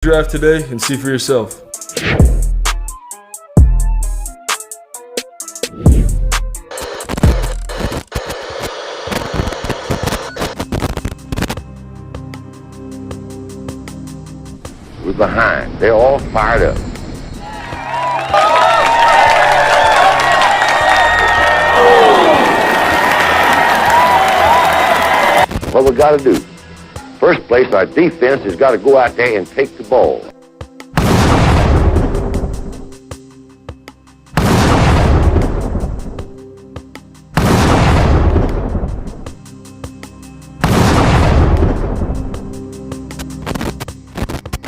Draft today and see for yourself. We're behind. They're all fired up. What we got to do? First place, our defense has got to go out there and take the ball.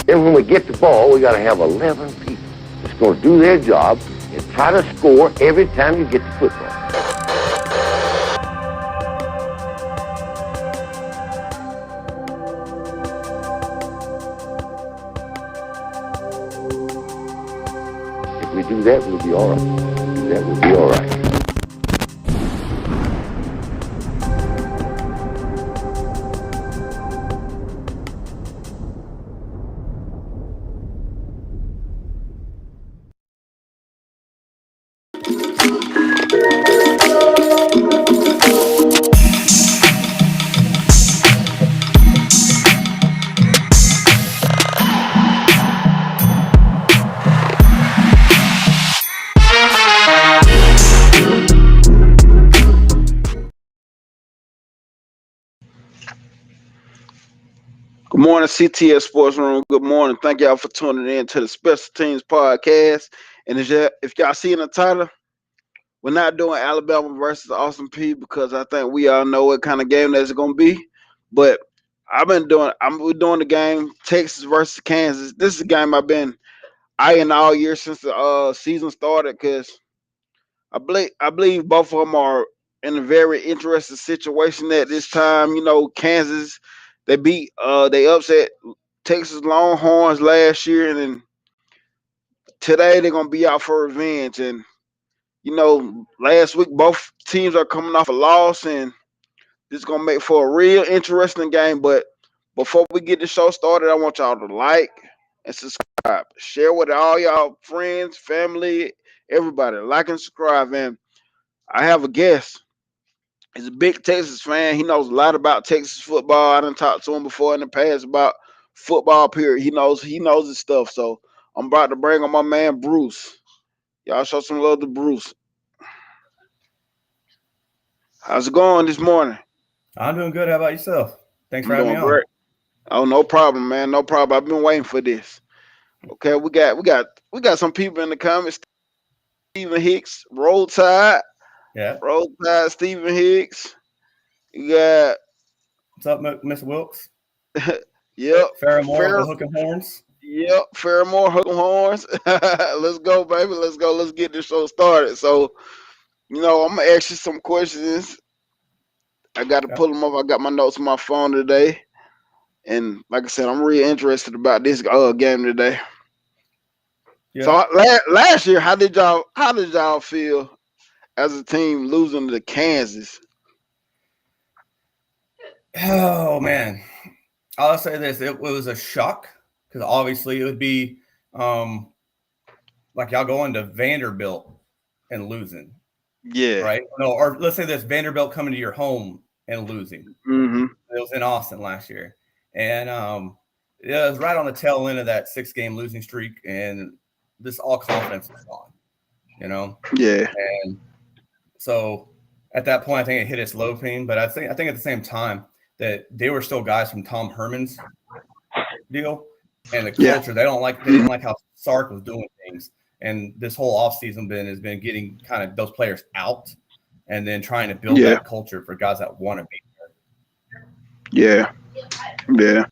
Then when we get the ball, we got to have 11 people that's going to do their job and try to score every time you get the football. If we do that, we'll be all right. That will be all right. Good morning, CTS-Sports room. Good morning. Thank y'all for tuning in to the Special Teams podcast. And if y'all see in the title, we're not doing Alabama versus Austin Peay because I think we all know what kind of game that's going to be. But we're doing the game Texas versus Kansas. This is a game I've been eyeing all year since the season started because I believe both of them are in a very interesting situation at this time. You know, Kansas, they upset Texas Longhorns last year, and then today they're gonna be out for revenge. And you know, last week both teams are coming off a loss, and this is gonna make for a real interesting game. But before we get the show started, I want y'all to like and subscribe, share with all y'all friends, family, everybody. Like and subscribe. And I have a guest. He's a big Texas fan. He knows a lot about Texas football. I done talked to him before in the past about football. Period. He knows his stuff. So I'm about to bring on my man Bruce. Y'all show some love to Bruce. How's it going this morning? I'm doing good. How about yourself? Thanks for I'm having me doing on. great. Oh, no problem, man. No problem. I've been waiting for this. Okay, we got some people in the comments. Stephen Hicks, Roll Tide, Yeah. Stephen Hicks. You got What's up, Miss Wilkes? yep, Farrah Moore with the hook and horns. Yep, Fairmore, hook 'em horns. Let's go, baby. Let's go. Let's get this show started. So, I'm gonna ask you some questions. I got to Yeah. pull them up. I got my notes on my phone today, and like I said, I'm really interested about this game today. Yeah. So last year, how did y'all feel as a team losing to Kansas? Oh man, I'll say this: it was a shock because obviously it would be like y'all going to Vanderbilt and losing, Yeah. right? No, or let's say this: Vanderbilt coming to your home and losing. Mm-hmm. It was in Austin last year, and it was right on the tail end of that 6-game losing streak, and this all confidence was gone. Yeah. And so at that point, I think it hit its low pain. But I think at the same time that they were still guys from Tom Herman's deal and the Yeah. culture. They didn't like how Sark was doing things. And this whole offseason has been getting kind of those players out and then trying to build that culture for guys that want to be there. Yeah. Yeah.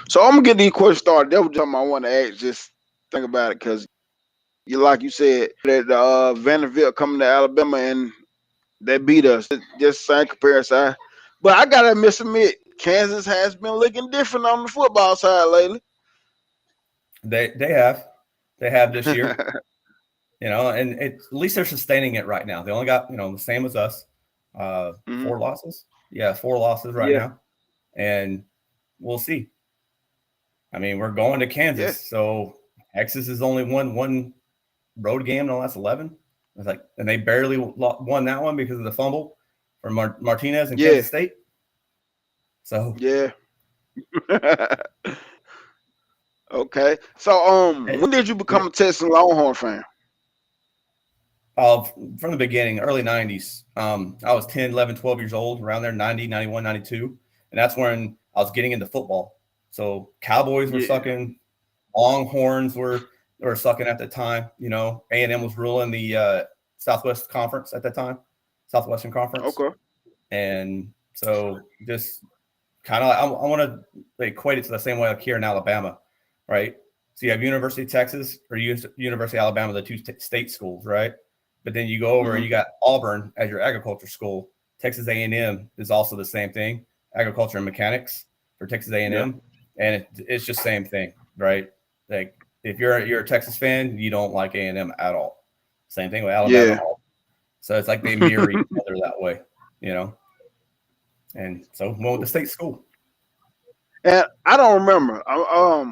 So I'm gonna get these questions started. That was something I want to ask. Just think about it, because like you said, that Vanderbilt coming to Alabama and they beat us. Just same comparison. But I gotta admit, Kansas has been looking different on the football side lately. They have this year, and at least they're sustaining it right now. They only got the same as us, 4 losses. Yeah, 4 losses right now, and we'll see. I mean, we're going to Kansas, so Texas has only won one road game in the last 11. It's like, and they barely won that one because of the fumble from Martinez in Kansas State. So Okay. So when did you become a Texas Longhorn fan? From the beginning, early 90s. I was 10, 11, 12 years old, around there, 90, 91, 92. And that's when I was getting into football. So Cowboys were sucking. Longhorns were sucking at the time. You know, A&M was ruling the Southwest Conference at that time, Southwestern Conference. Okay. And so just kind of, I want to equate it to the same way like here in Alabama, right? So you have University of Texas or University of Alabama, the two state schools, right? But then you go over and you got Auburn as your agriculture school. Texas A&M is also the same thing, agriculture and mechanics for Texas A&M, and it's just same thing, right? Like if you're a Texas fan, you don't like A&M at all. Same thing with Alabama. So it's like they mirror each other that way, you know. And so went with the state school. And I don't remember.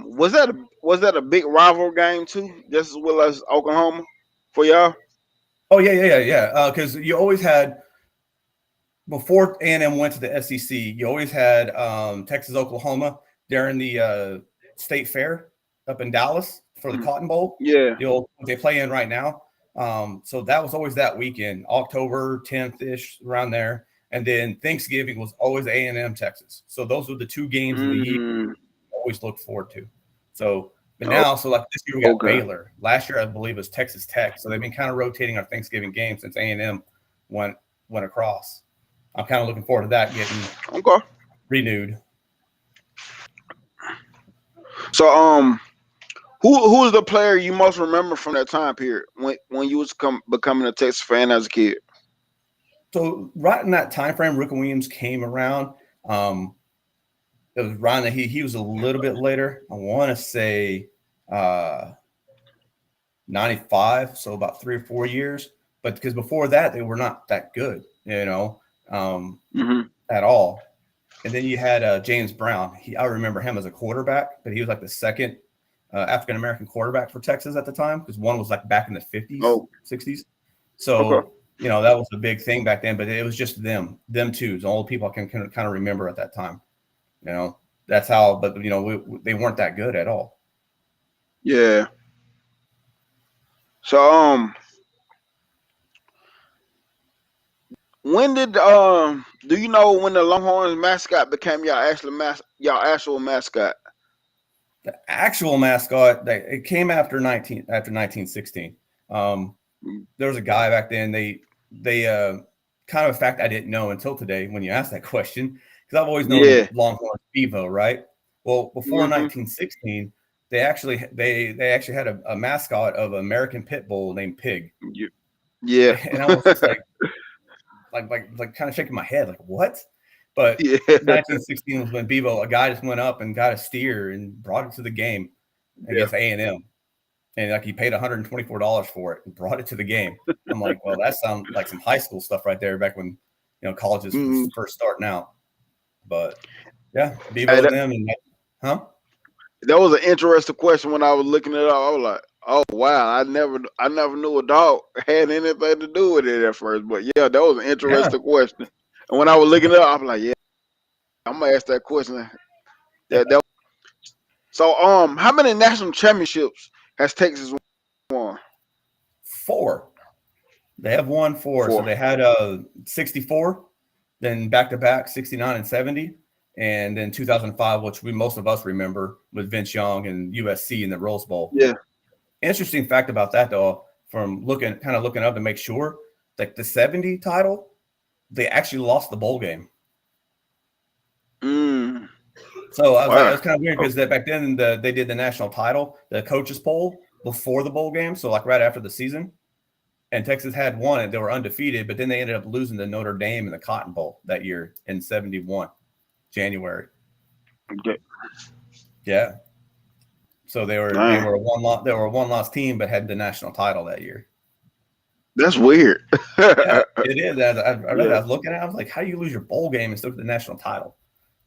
Was that a big rival game too, just as well as Oklahoma for y'all? Oh yeah. Because you always had before A&M went to the SEC, you always had Texas Oklahoma during the state fair up in Dallas for the Cotton Bowl. Yeah, they play in right now. So that was always that weekend, October 10th ish, around there. And then Thanksgiving was always A&M Texas. So those were the two games of the year I always looked forward to. So, but now, so like this year we got Baylor. Last year I believe it was Texas Tech. So they've been kind of rotating our Thanksgiving game since A&M went across. I'm kind of looking forward to that getting renewed. So who is the player you most remember from that time period when you was becoming a Texas fan as a kid? So right in that time frame, Rick Williams came around. It was Ryan that he was a little bit later. I want to say 95, so about 3 or 4 years. But because before that, they were not that good, you know, at all. And then you had James Brown. I remember him as a quarterback, but he was like the second African-American quarterback for Texas at the time because one was like back in the 50s, 60s. So, you know, that was a big thing back then, but it was just them two, the only people I can kind of remember at that time. You know, that's how, but, you know, they weren't that good at all. Yeah. So, when did do you know when the Longhorns mascot became your actual mascot? The actual mascot, it came after 1916. There was a guy back then. They kind of a fact I didn't know until today when you asked that question because I've always known Longhorns Bevo, right? Well, before 1916, they actually had a mascot of an American pit bull named Pig. Yeah, and I was just like kind of shaking my head, like what? But 1916 was when Bevo, a guy just went up and got a steer and brought it to the game against A&M. And like he paid $124 for it and brought it to the game. I'm like, well, that sounds like some high school stuff right there back when, you know, colleges were first starting out. But yeah, Bevo and them and that was an interesting question when I was looking it up. I was like, oh wow, I never knew a dog had anything to do with it at first. But yeah, that was an interesting question. And when I was looking it up, I'm like, yeah, I'm gonna ask that question. So how many national championships has Texas won? 4. They have won 4. So they had 64, then back-to-back 69 and 70, and then 2005, which most of us remember, with Vince Young and USC in the Rose Bowl. Yeah. Interesting fact about that, though, from looking up to make sure, like the 70 title, they actually lost the bowl game. So I was like, it was kind of weird because back then they did the national title, the coaches poll before the bowl game. So like right after the season, and Texas had won it. They were undefeated, but then they ended up losing to Notre Dame in the Cotton Bowl that year in 71, January. Okay. Yeah. So they were a one loss team, but had the national title that year. That's weird. Yeah, it is. I was looking at it, I was like, how do you lose your bowl game and still get the national title?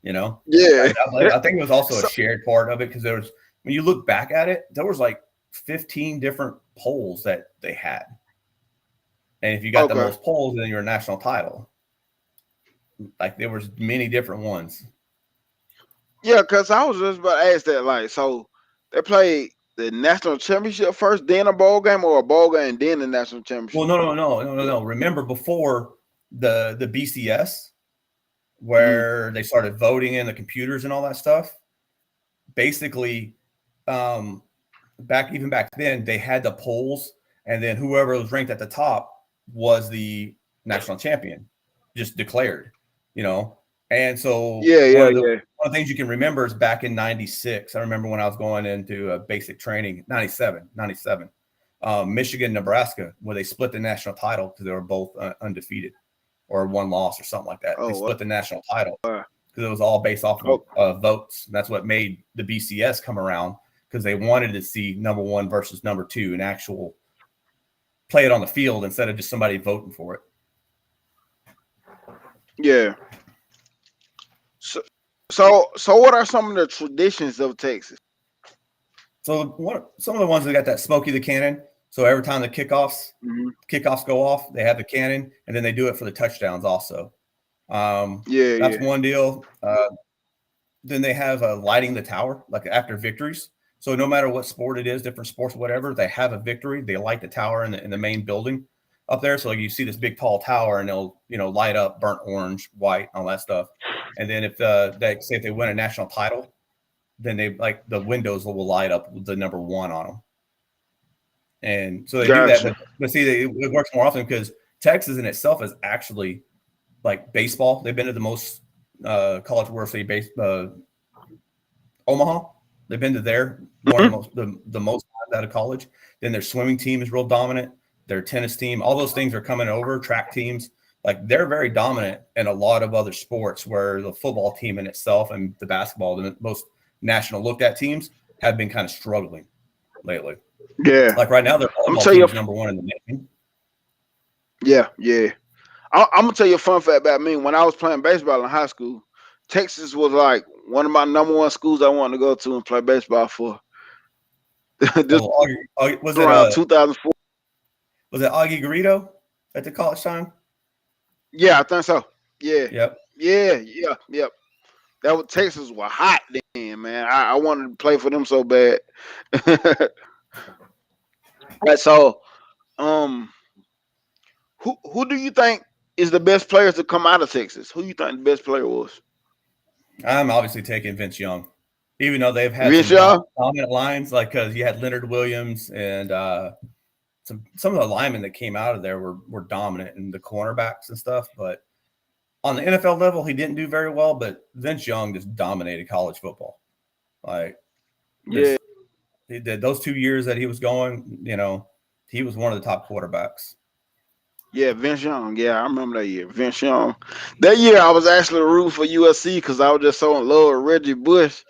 You know, Yeah. I think it was also So- a shared part of it because there was, when you look back at it, there was like 15 different polls that they had, and if you got the Okay. most polls, then you're a national title. Like there was many different ones. Yeah, because I was just about to ask that. Like, so they played the national championship first, then a bowl game, or a bowl game, then the national championship? Well, no. Remember before the BCS, Mm-hmm. where they started voting in the computers and all that stuff. Basically, back then, they had the polls, and then whoever was ranked at the top was the national champion, just declared. You know, and so one of the things you can remember is back in '96. I remember when I was going into basic training, '97. Michigan, Nebraska, where they split the national title because they were both undefeated or one loss or something like that. They split the national title because it was all based off of votes. And that's what made the BCS come around, because they wanted to see number one versus number two, an actual play it on the field instead of just somebody voting for it. Yeah. So what are some of the traditions of Texas? So some of the ones that got that Smokey the Cannon. So every time the kickoffs go off, they have the cannon, and then they do it for the touchdowns also. That's one deal. Then they have lighting the tower, like after victories. So no matter what sport it is, different sports, whatever, they have a victory, they light the tower in the main building up there. So like you see this big tall tower, and they'll light up burnt orange, white, all that stuff. And then if they win a national title, then they like the windows will light up with the number one on them. And so they do that, but see, it works more often because Texas in itself is actually like baseball. They've been to the most college World Series Omaha. They've been to there one of the most out of college. Then their swimming team is real dominant. Their tennis team, all those things are coming over. Track teams, like they're very dominant in a lot of other sports, where the football team in itself and the basketball, the most national looked at teams, have been kind of struggling lately. Yeah, like right now, their volleyball team is number one in the nation. Yeah. I'm gonna tell you a fun fact about me. When I was playing baseball in high school, Texas was like one of my number one schools I wanted to go to and play baseball for. Was around 2004? Was it Augie Garrido at the college time? Yeah, I think so. Yeah. Yep. Yep. That was Texas was hot then, man. I wanted to play for them so bad. Right, so, who do you think is the best players to come out of Texas? Who you think the best player was? I'm obviously taking Vince Young, even though they've had Vince some dominant lines, like because you had Leonard Williams and some of the linemen that came out of there were dominant, and the cornerbacks and stuff. But on the NFL level, he didn't do very well. But Vince Young just dominated college football. Like, he did those 2 years that he was going. He was one of the top quarterbacks. Yeah, Vince Young. Yeah, I remember that year. Vince Young. That year, I was actually rooting for USC because I was just so in love with Reggie Bush.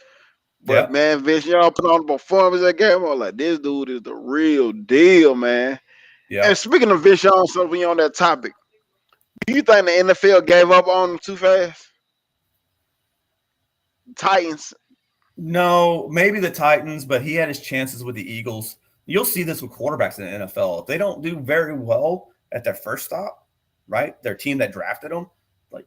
But man, Vince Young put on the performance that game. I was like, this dude is the real deal, man. Yeah. And speaking of Vince Young, so we on that topic, do you think the NFL gave up on him too fast? Titans. No, maybe the Titans, but he had his chances with the Eagles. You'll see this with quarterbacks in the NFL. If they don't do very well at their first stop, right? Their team that drafted them, like,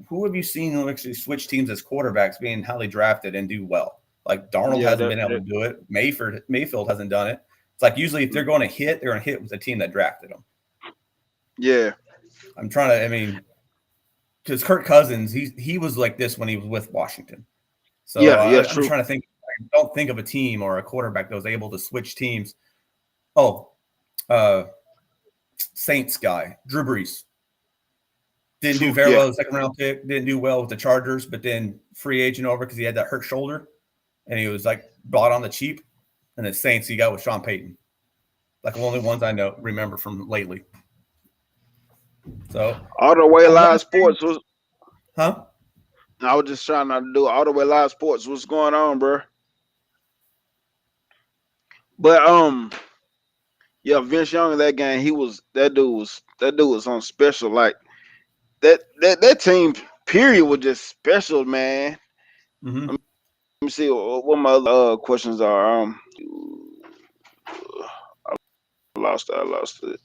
who have you seen who actually switch teams as quarterbacks, being how they drafted and do well? Like Darnold hasn't been able to do it. Mayfield hasn't done it. It's like usually if they're going to hit, they're going to hit with the team that drafted them. Yeah. I'm trying to, because Kirk Cousins, he was like this when he was with Washington. So I'm trying to think. I don't think of a team or a quarterback that was able to switch teams. Saints guy, Drew Brees. Didn't do very well with the second round pick. Didn't do well with the Chargers, but then free agent over because he had that hurt shoulder, and he was like bought on the cheap. And the Saints he got with Sean Payton, like the only ones I remember from lately. So All the way live sports was, huh? I was just trying not to do all the way live sports. What's going on, bro? But yeah, Vince Young in that game, that dude was on special. Like that team period was just special, man. Mm-hmm. Let me see what my other questions are. I lost it.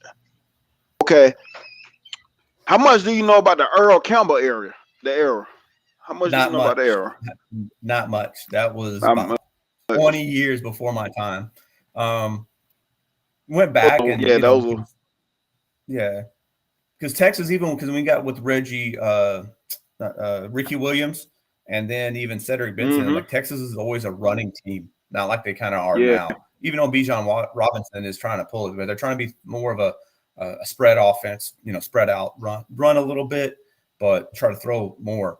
Okay. How much do you know about the Earl Campbell area? The era. How much do you Not know about the much. era? Not much. That was Not about much. 20 years before my time. Went back and Yeah, those were. yeah, because Texas, even because we got with Reggie, Ricky Williams, and then even Cedric Benson, Mm-hmm. like Texas is always a running team, not like they kind of are Yeah. now. Even though Bijan Robinson is trying to pull it, but they're trying to be more of a spread offense, spread out, run a little bit, but try to throw more.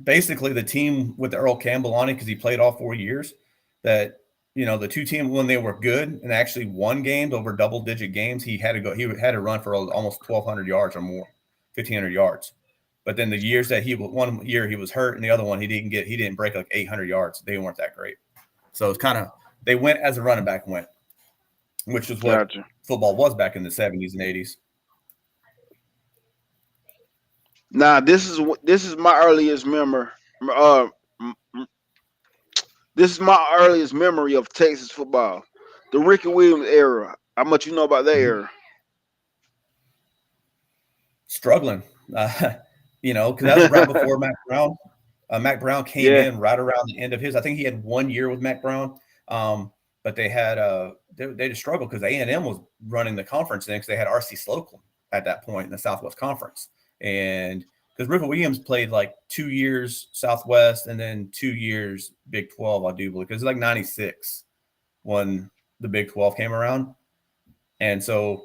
Basically, the team with Earl Campbell on it, because he played all 4 years, that the two teams when they were good and actually won games over double-digit games, he had to run for almost 1,200 yards or more, 1,500 yards. But then the years that one year he was hurt, and the other one he didn't break like 800 yards. They weren't that great. So it's kind of they went as a running back went, which is what Gotcha. football was back in the 70s and 80s. Now this is my earliest memory. This is my earliest memory of Texas football, the Ricky Williams era. How much you know about that era? Struggling, because that was right before Mac Brown. Mac Brown came in right around the end of his. I think he had 1 year with Mac Brown, but they had they just struggled because A&M was running the conference then because they had R.C. Slocum at that point in the Southwest Conference, and because Ricky Williams played like 2 years Southwest and then 2 years Big 12, I do believe, because it's like 96 when the Big 12 came around, and so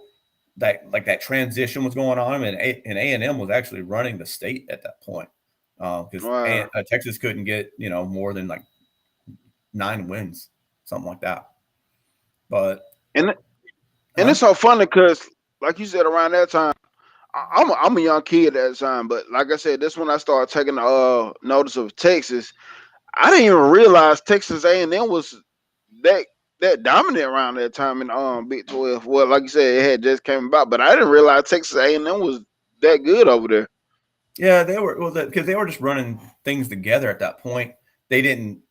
that transition was going on, and A&M was actually running the state at that point because Texas couldn't get more than like 9 wins, something like that. But it's so funny because, like you said, around that time, I'm a young kid at that time, but like I said, this when I started taking notice of Texas. I didn't even realize Texas A&M was that dominant around that time in Big 12. Well, like you said, it had just came about, but I didn't realize Texas A&M was that good over there. Yeah, they were because they were just running things together at that point. They didn't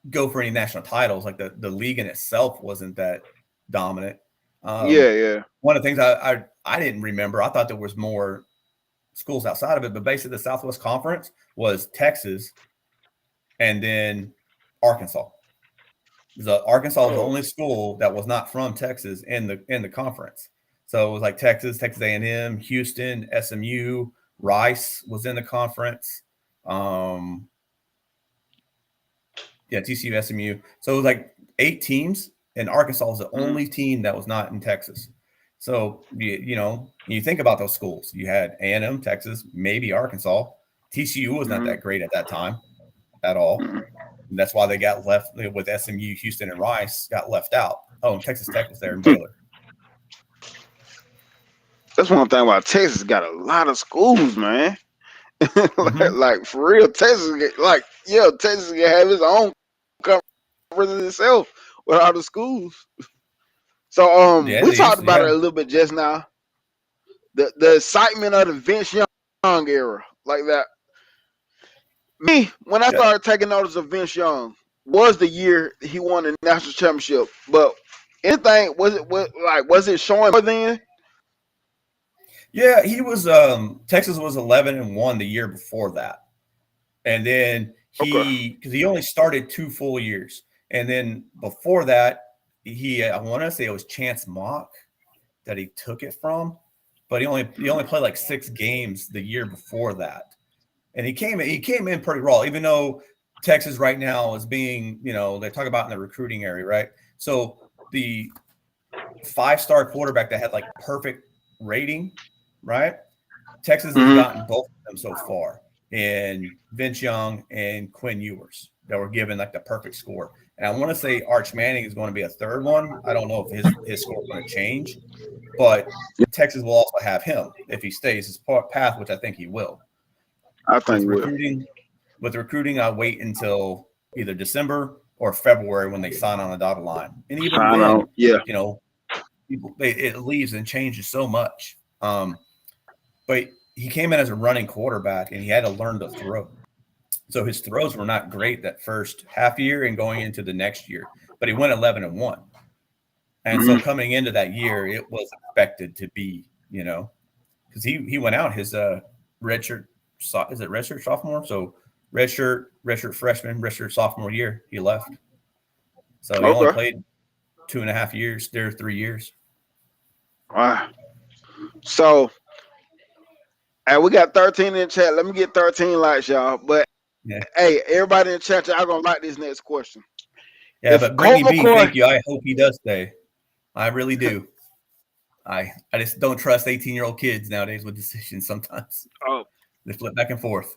go for any national titles. Like the league in itself wasn't that dominant. Yeah. One of the things I didn't remember, I thought there was more schools outside of it, but basically the Southwest Conference was Texas and then Arkansas. Arkansas was the only school that was not from Texas in the conference. So it was like Texas A&M, Houston, SMU, Rice was in the conference. TCU, SMU. So it was like 8 teams, and Arkansas was the only team that was not in Texas. So you think about those schools. You had A&M, Texas, maybe Arkansas. TCU was not that great at that time at all. And that's why they got left with SMU, Houston, and Rice got left out. Oh, and Texas Tech was there and Baylor. That's one thing about Texas. Got a lot of schools, man. like for real, Texas can have its own conference itself with all the schools. So we talked about it a little bit just now. The excitement of the Vince Young era, like that. Me, when I started taking notice of Vince Young, was the year he won the national championship. But anything was it showing more then? Yeah, he was. Texas was 11-1 the year before that, and then because he only started 2 full years, and then before that, I want to say it was Chance Mock that he took it from, but he only played like 6 games the year before that, and he came in pretty raw, even though Texas right now is being they talk about in the recruiting area, right? So the 5-star quarterback that had like perfect rating, right? Texas has gotten both of them so far, and Vince Young and Quinn Ewers that were given like the perfect score. And I want to say Arch Manning is going to be a third one. I don't know if his score is going to change, but Texas will also have him if he stays his path, which I think he will. I think with recruiting, I wait until either December or February when they sign on the dotted line, and even then, it leaves and changes so much. But he came in as a running quarterback, and he had to learn to throw. So his throws were not great that first half year and going into the next year, but he went 11-1. And so coming into that year, it was expected to be, because he went out his redshirt sophomore? So redshirt freshman, redshirt sophomore year, he left. So he only played 2.5 years there, 3 years. Wow. So, we got 13 in the chat. Let me get 13 likes, y'all. But hey, everybody in the chat, y'all gonna like this next question. Yeah, but Brittany B, thank you. I hope he does stay. I really do. I just don't trust 18-year-old kids nowadays with decisions sometimes. Oh. They flip back and forth.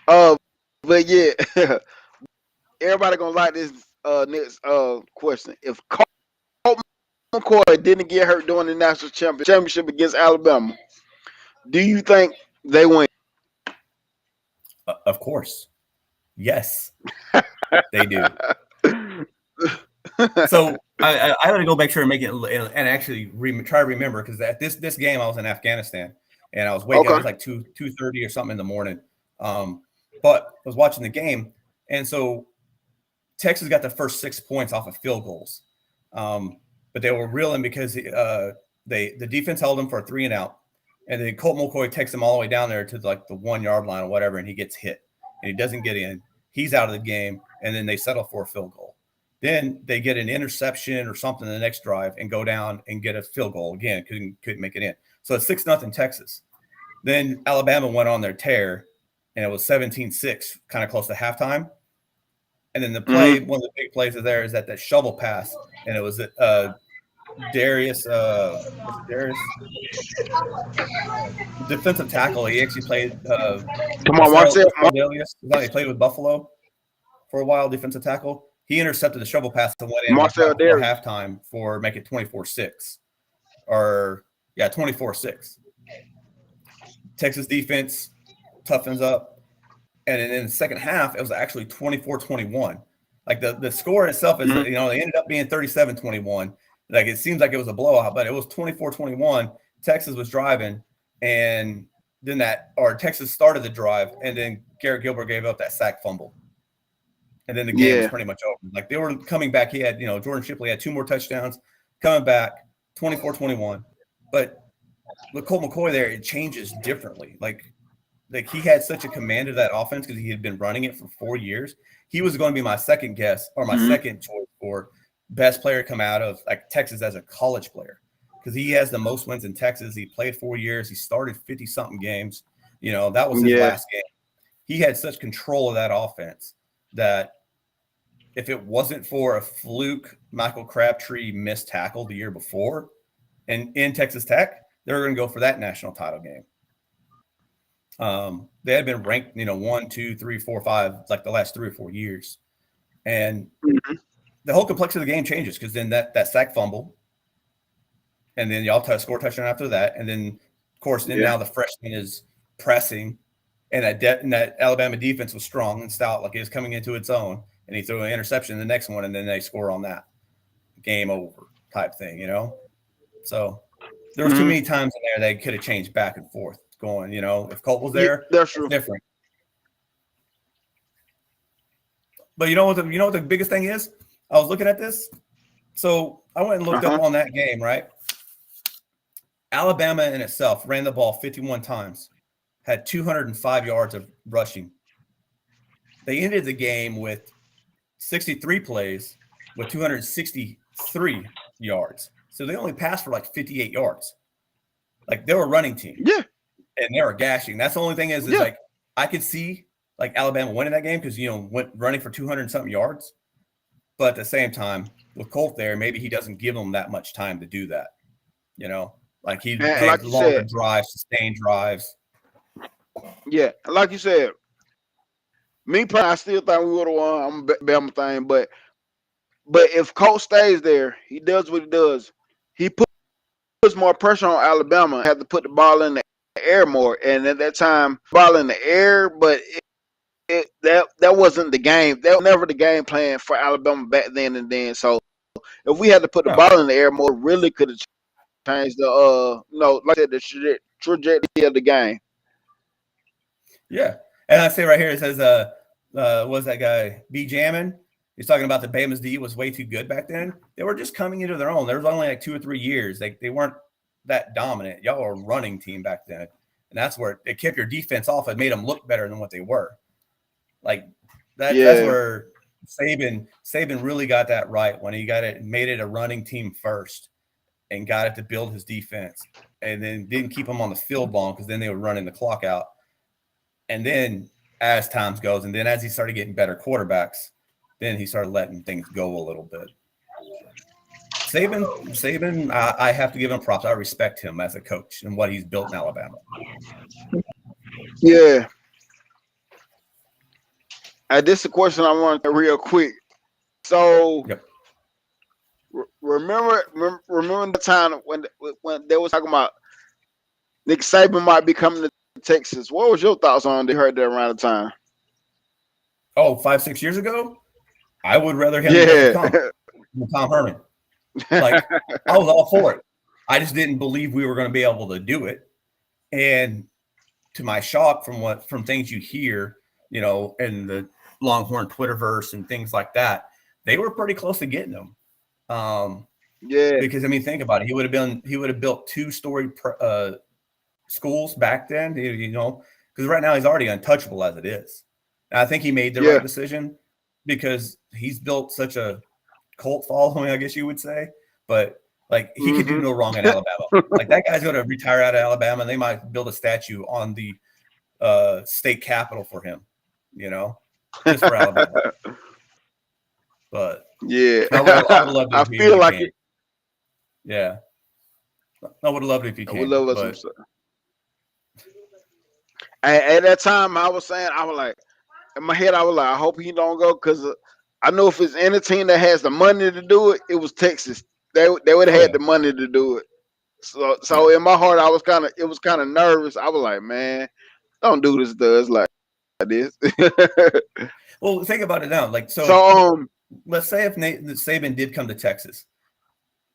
But yeah, everybody gonna like this next question. If Colt McCoy didn't get hurt during the national championship against Alabama, do you think they win? Of course. Yes, they do. So I had to go back and make it and actually try to remember, because at this game I was in Afghanistan and I was waking up. It was like 2:30 or something in the morning. But I was watching the game, and so Texas got the first 6 points off of field goals. But they were reeling because the defense held them for a 3 and out, and then Colt McCoy takes him all the way down there to like the 1 yard line or whatever, and he gets hit and he doesn't get in. He's out of the game, and then they settle for a field goal. Then they get an interception or something the next drive and go down and get a field goal again. Couldn't make it in. So it's 6-0 Texas. Then Alabama went on their tear, and it was 17-6, kind of close to halftime. And then the play, one of the big plays of there is that shovel pass, and it was Darius, defensive tackle. He actually played. Come on, Marcel. He played with Buffalo for a while, defensive tackle. He intercepted the shovel pass and went in Marcel before halftime for make it 24-6, 24-6. Texas defense toughens up, and then in the second half, it was actually 24-21. Like the score itself is, they ended up being 37-21. Like it seems like it was a blowout, but it was 24-21. Texas was driving, and then Texas started the drive, and then Garrett Gilbert gave up that sack fumble. And then the game was pretty much over. Like they were coming back. He had, Jordan Shipley had 2 more touchdowns, coming back 24-21. But with Colt McCoy there, it changes differently. Like he had such a command of that offense because he had been running it for 4 years. He was going to be my second guess, or my second choice for best player to come out of like Texas as a college player, because he has the most wins in Texas. He played 4 years. He started 50-something games. That was his last game. He had such control of that offense that if it wasn't for a fluke Michael Crabtree missed tackle the year before and in Texas Tech, they were going to go for that national title game. They had been ranked, 1, 2, 3, 4, 5, like the last 3 or 4 years. And the whole complexity of the game changes because then that sack fumble, and then y'all score a touchdown after that. And then, of course, now the freshman is pressing, and that Alabama defense was strong and stout, like it was coming into its own. And he threw an interception in the next one, and then they score on that. Game over type thing, So there was too many times in there they could have changed back and forth going, if Colt was there, that's true. Different. But you know what the biggest thing is? I was looking at this. So I went and looked up on that game, right? Alabama in itself ran the ball 51 times, had 205 yards of rushing. They ended the game with 63 plays with 263 yards. So they only passed for like 58 yards. Like they were a running team. Yeah. And they were gashing. That's the only thing is like I could see like Alabama winning that game because, went running for 200-something yards. But at the same time, with Colt there, maybe he doesn't give them that much time to do that. Like he takes longer drives, sustained drives. Yeah, like you said, me personally, I still think we would have won. I'm a Bama thing, but if Colt stays there, he does what he does. He puts more pressure on Alabama. Have to put the ball in the air more, and at that time, ball in the air, but that wasn't the game. That was never the game plan for Alabama back then and then. So if we had to put the ball in the air more, really could have changed the like I said, the trajectory of the game. Yeah, and I say right here it says what's that guy B Jammin? He's talking about the Bama's D was way too good back then. They were just coming into their own. There was only like 2 or 3 years. They weren't that dominant. Y'all were a running team back then, and that's where it kept your defense off. It made them look better than what they were. Like that. Yeah. That's where Saban really got that right when he made it a running team first, and got it to build his defense, and then didn't keep them on the field long because then they were running the clock out. And then as times goes, and then as he started getting better quarterbacks, then he started letting things go a little bit. Saban, I have to give him props. I respect him as a coach and what he's built in Alabama. Yeah. This is a question I want to real quick. So, yep. Remember the time when they was talking about Nick Saban might be coming to Texas. What was your thoughts on they heard that around the time? Oh, 5-6 years ago? I would rather him than Tom Herman. Like, I was all for it. I just didn't believe we were going to be able to do it. And to my shock, from things you hear, in the Longhorn Twitterverse and things like that, they were pretty close to getting them. Because think about it. He would have built 2-story schools back then. Because right now he's already untouchable as it is. And I think he made the right decision because he's built such a cult following, I guess you would say. But he could do no wrong in Alabama. Like that guy's going to retire out of Alabama, and they might build a statue on the state capitol for him. Just for Alabama. But yeah, I would love to. I feel like it. Yeah, I would have loved it if you can. I would love it. At that time, I was like, in my head, I was like, I hope he don't go because I know if it's any team that has the money to do it, it was Texas. They would have had the money to do it. So in my heart, it was kind of nervous. I was like, man, don't do this to us like this. Well, think about it now. Let's say if Saban did come to Texas,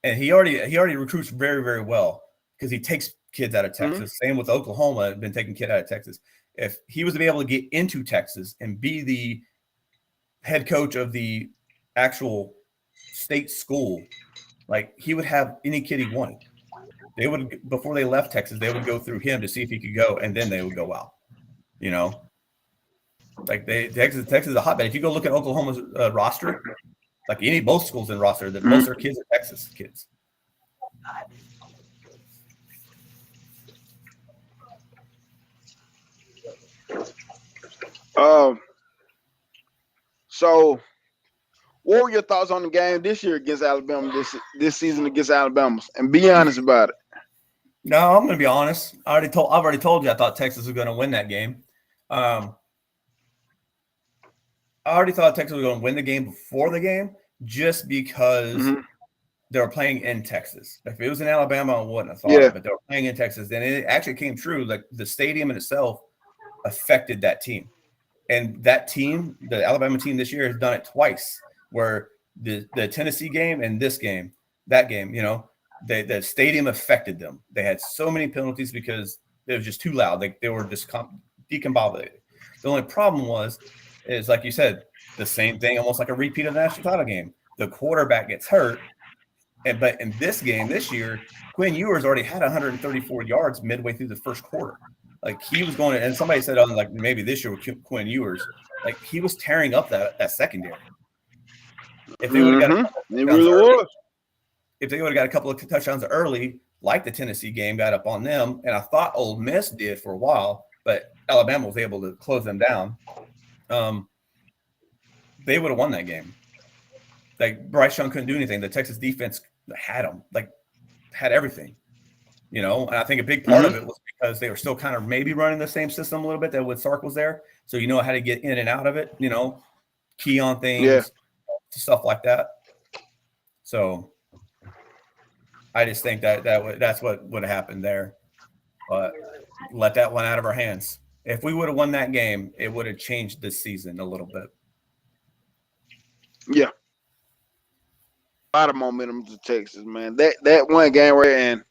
and he already recruits very, very well because he takes kids out of Texas. Same with Oklahoma, been taking kids out of Texas. If he was to be able to get into Texas and be the head coach of the actual state school, he would have any kid he wanted. They would, before they left Texas, they would go through him to see if he could go, and then they would go out. Texas is a hotbed. If you go look at Oklahoma's roster, both schools in roster, that most of their kids are Texas kids. So what were your thoughts on the game this year against Alabama, this season against Alabama? And be honest about it. No, I'm going to be honest. I've already told you I thought Texas was going to win that game. I already thought Texas was going to win the game before the game just because they were playing in Texas. If it was in Alabama, I wouldn't have thought it, but they were playing in Texas. And it actually came true. The stadium in itself affected that team. And that team, the Alabama team this year, has done it twice, where the Tennessee game and that game, the stadium affected them. They had so many penalties because it was just too loud. They were just decombobulated. The only problem is like you said, the same thing, almost like a repeat of the national title game. The quarterback gets hurt. But in this game this year, Quinn Ewers already had 134 yards midway through the first quarter. He was going, and somebody said maybe this year with Quinn Ewers, he was tearing up that secondary. If they would have got a couple of touchdowns early, like the Tennessee game got up on them, and I thought Ole Miss did for a while, but Alabama was able to close them down. They would have won that game. Bryce Young couldn't do anything. The Texas defense had them, had everything. And I think a big part of it was because they were still kind of maybe running the same system a little bit that when Sark was there. So how to get in and out of it, key on things, stuff like that. So I just think that's what would have happened there. But let that one out of our hands. If we would have won that game, it would have changed this season a little bit. Yeah. lot of momentum to Texas, man. That one game right and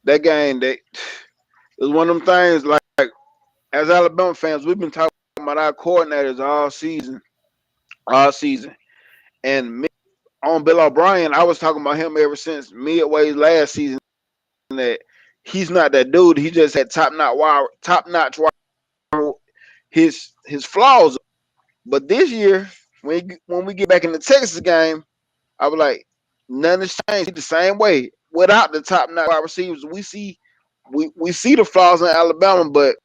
that game that it was one of them things like as Alabama fans, we've been talking about our coordinators all season. And on Bill O'Brien, I was talking about him ever since midway last season that he's not that dude. He just had top notch his flaws. But this year, when we get back in the Texas game, I was like, none has changed. The same way without the top notch wide receivers. We see the flaws in Alabama, but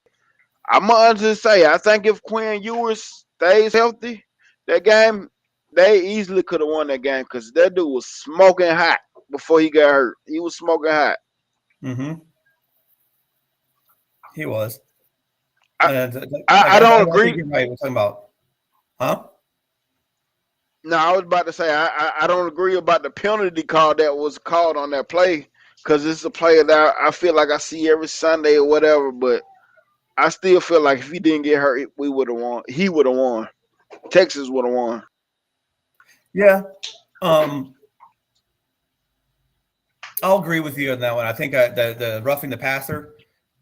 I'm gonna just say I think if Quinn Ewers stays healthy, that game they easily could have won that game because that dude was smoking hot before he got hurt. He was smoking hot. Mm-hmm. He was. I don't agree. You're right. We're talking about, huh? No, I was about to say I don't agree about the penalty call that was called on that play because it's a play that I feel like I see every Sunday or whatever. But I still feel like if he didn't get hurt, we would have won. He would have won. Texas would have won. Yeah. I'll agree with you on that one. I think the roughing the passer,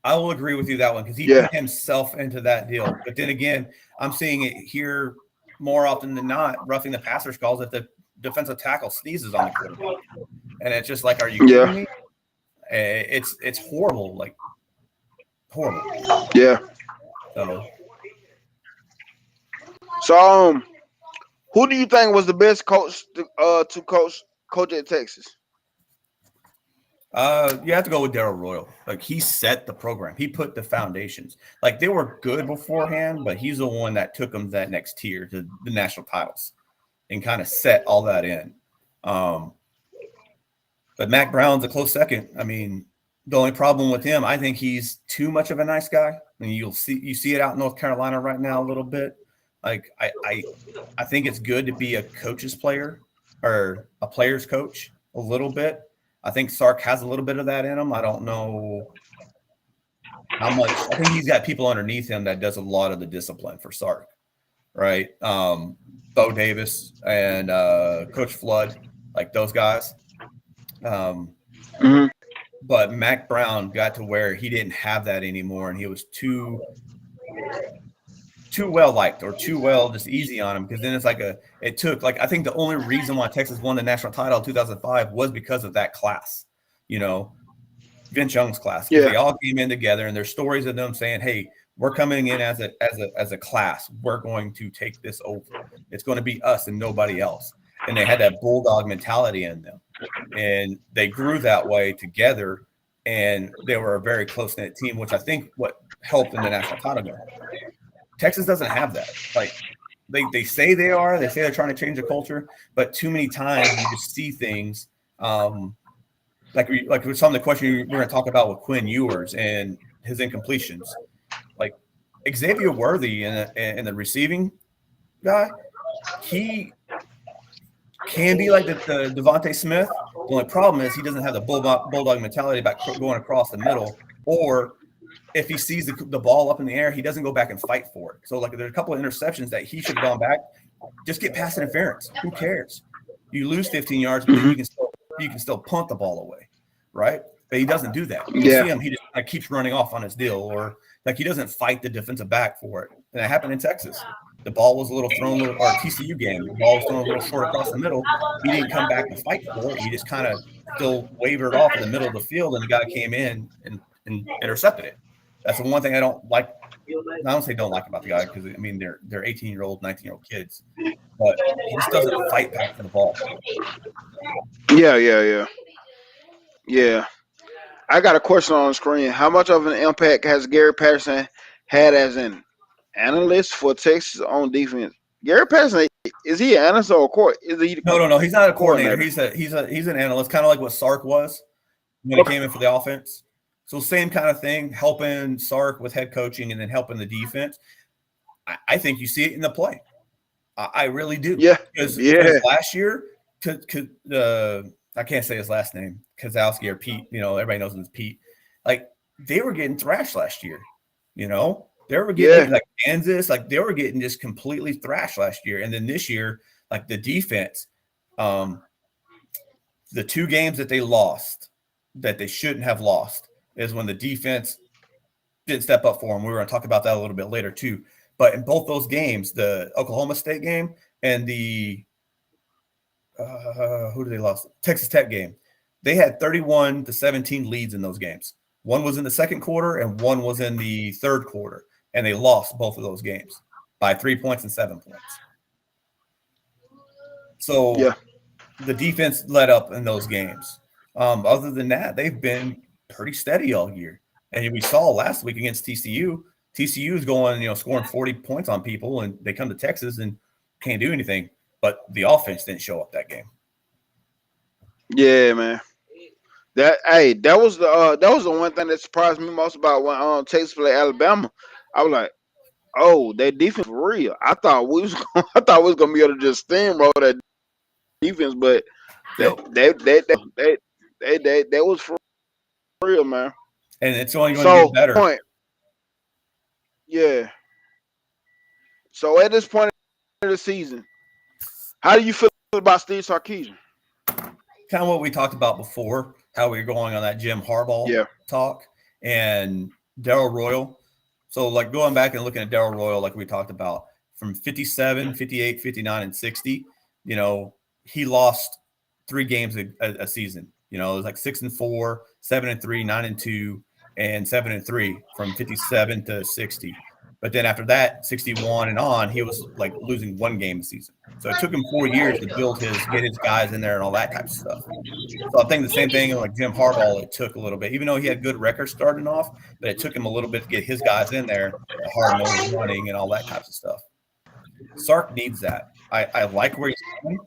I will agree with you that one because he put himself into that deal. But then again, I'm seeing it here more often than not. Roughing the passer calls if the defensive tackle sneezes on the quarterback, and it's just like, are you kidding me? It's horrible, like horrible. Yeah. So, who do you think was the best coach to coach at Texas? You have to go with Darrell Royal. Like he set the program. He put the foundations. Like they were good beforehand, but he's the one that took them that next tier to the national titles and kind of set all that in. But Mac Brown's a close second. I mean, the only problem with him, I think he's too much of a nice guy. I mean, you see it out in North Carolina right now a little bit. Like I think it's good to be a coach's player or a player's coach a little bit. I think Sark has a little bit of that in him. I don't know how much. I think he's got people underneath him that does a lot of the discipline for Sark, right? Bo Davis and Coach Flood, like those guys. But Mac Brown got to where he didn't have that anymore, and he was too well liked or too well just easy on him because then it's like I think the only reason why Texas won the national title in 2005 was because of that class, Vince Young's class. They all came in together and there's stories of them saying, hey, we're coming in as a class. We're going to take this over. It's going to be us and nobody else. And they had that bulldog mentality in them and they grew that way together and they were a very close-knit team, which I think what helped in the national title game. Texas doesn't have that. Like they say they're trying to change the culture, but too many times you just see things like some of the question we're going to talk about with Quinn Ewers and his incompletions. Like Xavier Worthy and the receiving guy, he can be like the Devontae Smith. The only problem is he doesn't have the bulldog mentality about going across the middle, or if he sees the ball up in the air, he doesn't go back and fight for it. So, like, there's a couple of interceptions that he should have gone back. Just get pass interference. Who cares? You lose 15 yards, but then you can still punt the ball away, right? But he doesn't do that. You see him, he just keeps running off on his deal, or like he doesn't fight the defensive back for it. And that happened in Texas. The ball was a little thrown, or TCU game. The ball was thrown a little short across the middle. He didn't come back and fight for it. He just kind of still wavered off in the middle of the field, and the guy came in and intercepted it. That's the one thing I don't like. I don't say don't like about the guy because I mean they're 18-year-old, 19-year-old kids, but he just doesn't fight back for the ball. Yeah. I got a question on the screen. How much of an impact has Gary Patterson had as an analyst for Texas on defense? Gary Patterson, is he an analyst or a court? No. He's not a coordinator. He's an analyst, kind of like what Sark was when he came in for the offense. So same kind of thing, helping Sark with head coaching and then helping the defense. I think you see it in the play. I really do. Because last year, I can't say his last name, Kozlowski or Pete. Everybody knows him as Pete. Like they were getting thrashed last year. They were getting like Kansas, like they were getting just completely thrashed last year. And then this year, like the defense, The two games that they lost that they shouldn't have lost is when the defense didn't step up for them. We were going to talk about that a little bit later too. But in both those games, the Oklahoma State game and the who did they lost? Texas Tech game. They had 31-17 leads in those games. One was in the second quarter and one was in the third quarter, and they lost both of those games by 3 points and 7 points. So Yeah. the defense let up in those games. Other than that, they've been pretty steady all year. And we saw last week against TCU. TCU is going, scoring 40 points on people, and they come to Texas and can't do anything. But the offense didn't show up that game. Yeah, man. That was the one thing that surprised me most about when Texas played Alabama. I was like, oh, that defense for real. I thought we was gonna be able to just steamroll that defense, but that was for real, man. And it's only going to get better. Yeah. So at this point of the season, how do you feel about Steve Sarkisian? Kind of what we talked about before, how we were going on that Jim Harbaugh talk and Darrell Royal. So, like, going back and looking at Darrell Royal, like we talked about, from 57, 58, 59, and 60, he lost 3 games a season. It was like 6-4, 7-3, 9-2, and 7-3 from 57 to 60. But then after that, 61 and on, he was like losing 1 game a season. So it took him 4 years to get his guys in there and all that type of stuff. So I think the same thing like Jim Harbaugh, it took a little bit, even though he had good records starting off, but it took him a little bit to get his guys in there, the hard-nosed running and all that types of stuff. Sark needs that. I like where he's going.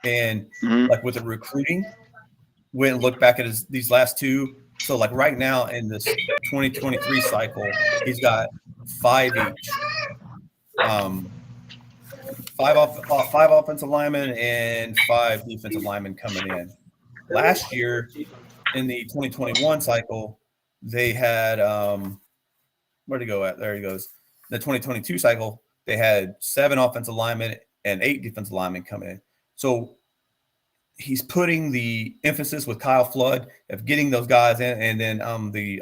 And like with the recruiting, went and looked back at these last 2. So like right now in this 2023 cycle, he's got 5 each. 5 offensive linemen and 5 defensive linemen coming in. Last year in the 2021 cycle, they had where'd he go at? There he goes. The 2022 cycle, they had 7 offensive linemen and 8 defensive linemen coming in. So he's putting the emphasis with Kyle Flood of getting those guys in, and then I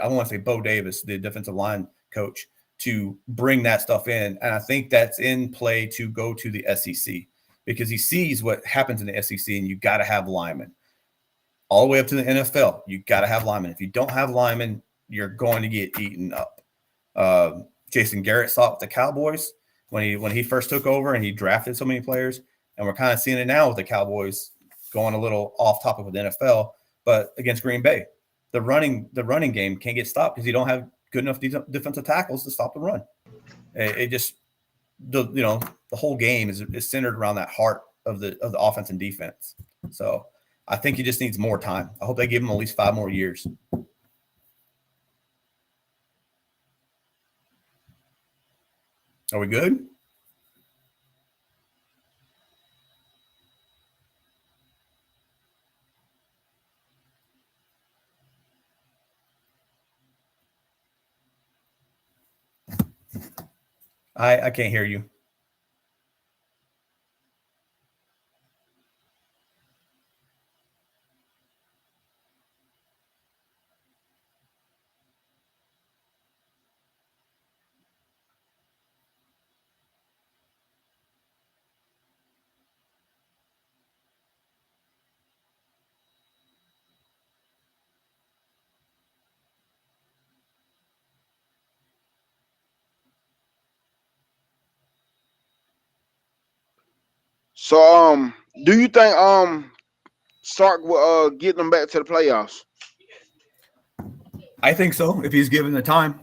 want to say Bo Davis, the defensive line coach, to bring that stuff in. And I think that's in play to go to the SEC because he sees what happens in the SEC, and you got to have linemen. All the way up to the NFL, you got to have linemen. If you don't have linemen, you're going to get eaten up. Jason Garrett saw it with the Cowboys when he first took over, and he drafted so many players. And we're kind of seeing it now with the Cowboys going a little off topic with the NFL, but against Green Bay, the running game can't get stopped because you don't have good enough defensive tackles to stop the run. It just the whole game is centered around that heart of the offense and defense. So I think he just needs more time. I hope they give him at least 5 more years. Are we good? I can't hear you. So do you think Sark will get them back to the playoffs? I think so, if he's given the time.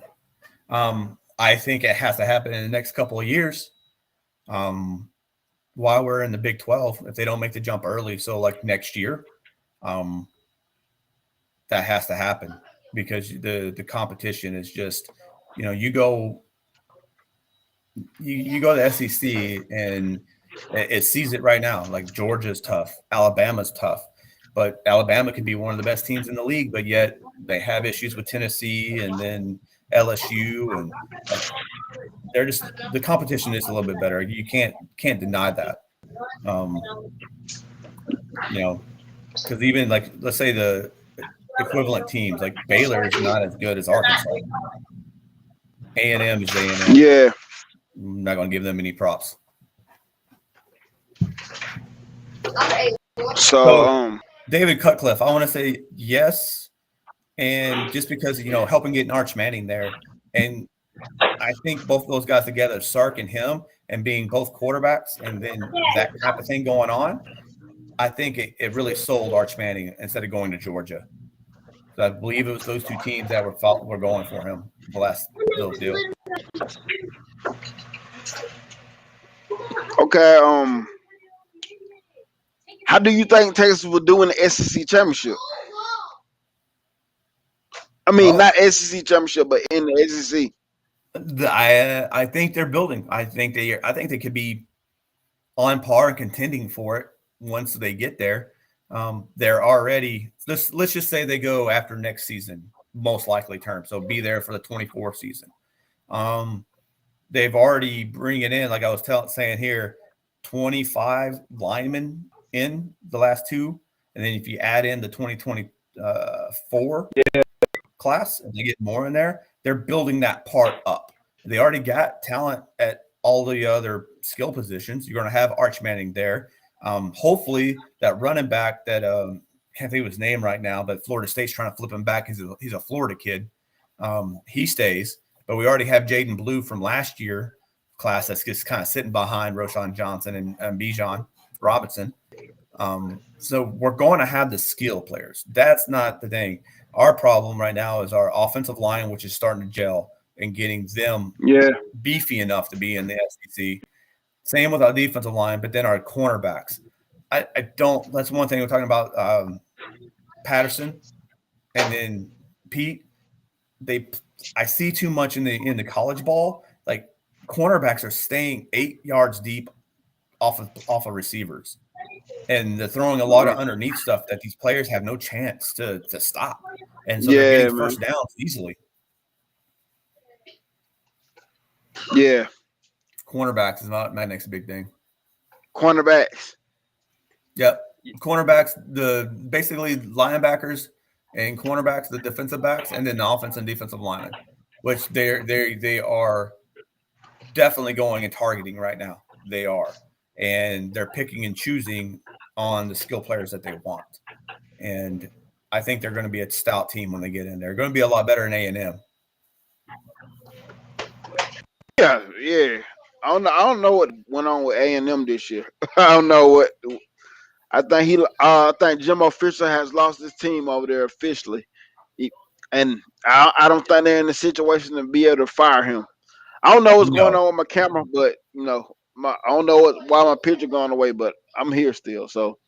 I think it has to happen in the next couple of years. While we're in the Big 12, if they don't make the jump early, so like next year, that has to happen because the competition is just, you go to the SEC and it sees it right now. Like Georgia's tough, Alabama's tough, but Alabama could be one of the best teams in the league, but yet they have issues with Tennessee and then LSU, and they're just, the competition is a little bit better. You can't deny that. Because even like, let's say the equivalent teams, like Baylor is not as good as Arkansas. A&M is A&M. Yeah. I'm not going to give them any props. So, David Cutcliffe, I want to say yes. And just because, helping get Arch Manning there. And I think both those guys together, Sark and him, and being both quarterbacks and then that type of thing going on, I think it really sold Arch Manning instead of going to Georgia. So I believe it was those two teams that were going for him the last little deal. okay. How do you think Texas will do in the SEC championship? I mean, not SEC championship, but in the SEC. I think they're building. I think they could be on par and contending for it once they get there. They're already let's just say they go after next season, most likely term. So be there for the 24 season. They've already bring it in, like I was saying here, 25 linemen in the last two, and then if you add in the 2024 class and they get more in there, they're building that part up. They already got talent at all the other skill positions. You're going to have Arch Manning there. Hopefully that running back that can't think of his name right now, but Florida State's trying to flip him back. He's a Florida kid. He stays, but we already have Jaden Blue from last year class that's just kind of sitting behind Roshan Johnson and Bijan Robinson. So we're going to have the skill players. That's not the thing. Our problem right now is our offensive line, which is starting to gel and getting them beefy enough to be in the SEC. Same with our defensive line, but then our cornerbacks. I don't – that's one thing we're talking about. Patterson and then Pete, I see too much in the college ball. Like cornerbacks are staying 8 yards deep off of receivers. And they're throwing a lot of underneath stuff that these players have no chance to stop. And so they're getting first downs easily. Yeah. Cornerbacks is not my next big thing. Cornerbacks. Yep. Cornerbacks, basically linebackers and cornerbacks, the defensive backs, and then the offense and defensive linemen, which they are definitely going and targeting right now. They are. And they're picking and choosing on the skill players that they want. And I think they're going to be a stout team when they get in there. They're going to be a lot better than A&M. Yeah. I don't know what went on with A&M this year. I don't know what. I think Jimbo Fisher has lost his team over there officially, and I don't think they're in the situation to be able to fire him. I don't know what's going on with my camera, but I don't know why my picture gone away, but I'm here still. So,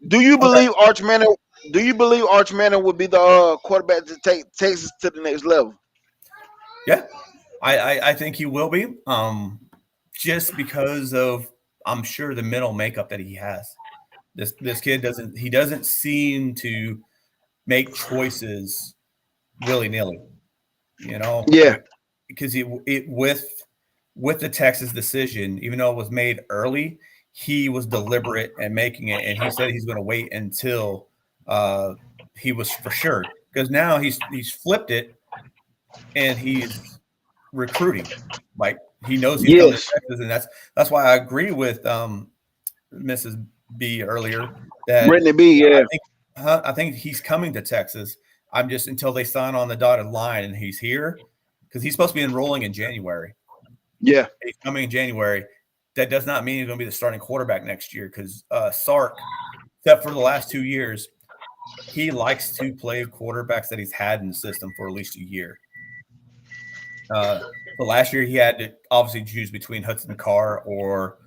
do you believe Arch Manning? Do you believe Arch Manning would be the quarterback to take Texas to the next level? Yeah, I think he will be. Just because of I'm sure the mental makeup that he has. This kid doesn't seem to make choices willy-nilly. Yeah. Because with the Texas decision, even though it was made early, he was deliberate in making it, and he said he's going to wait until he was for sure. Because now he's flipped it, and he's recruiting. Like he knows he's coming to Texas, and that's why I agree with Mrs. B earlier that Brittany B. Yeah, I think he's coming to Texas. I'm just until they sign on the dotted line and he's here because he's supposed to be enrolling in January. Yeah, he's coming in January. That does not mean he's going to be the starting quarterback next year because Sark, except for the last 2 years, he likes to play quarterbacks that he's had in the system for at least a year. But last year he had to obviously choose between Hudson Carr or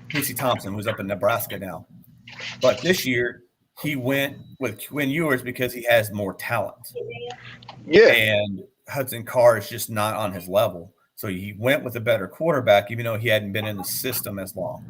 Casey Thompson, who's up in Nebraska now. But this year he went with Quinn Ewers because he has more talent. Yeah. And Hudson Carr is just not on his level. So he went with a better quarterback, even though he hadn't been in the system as long.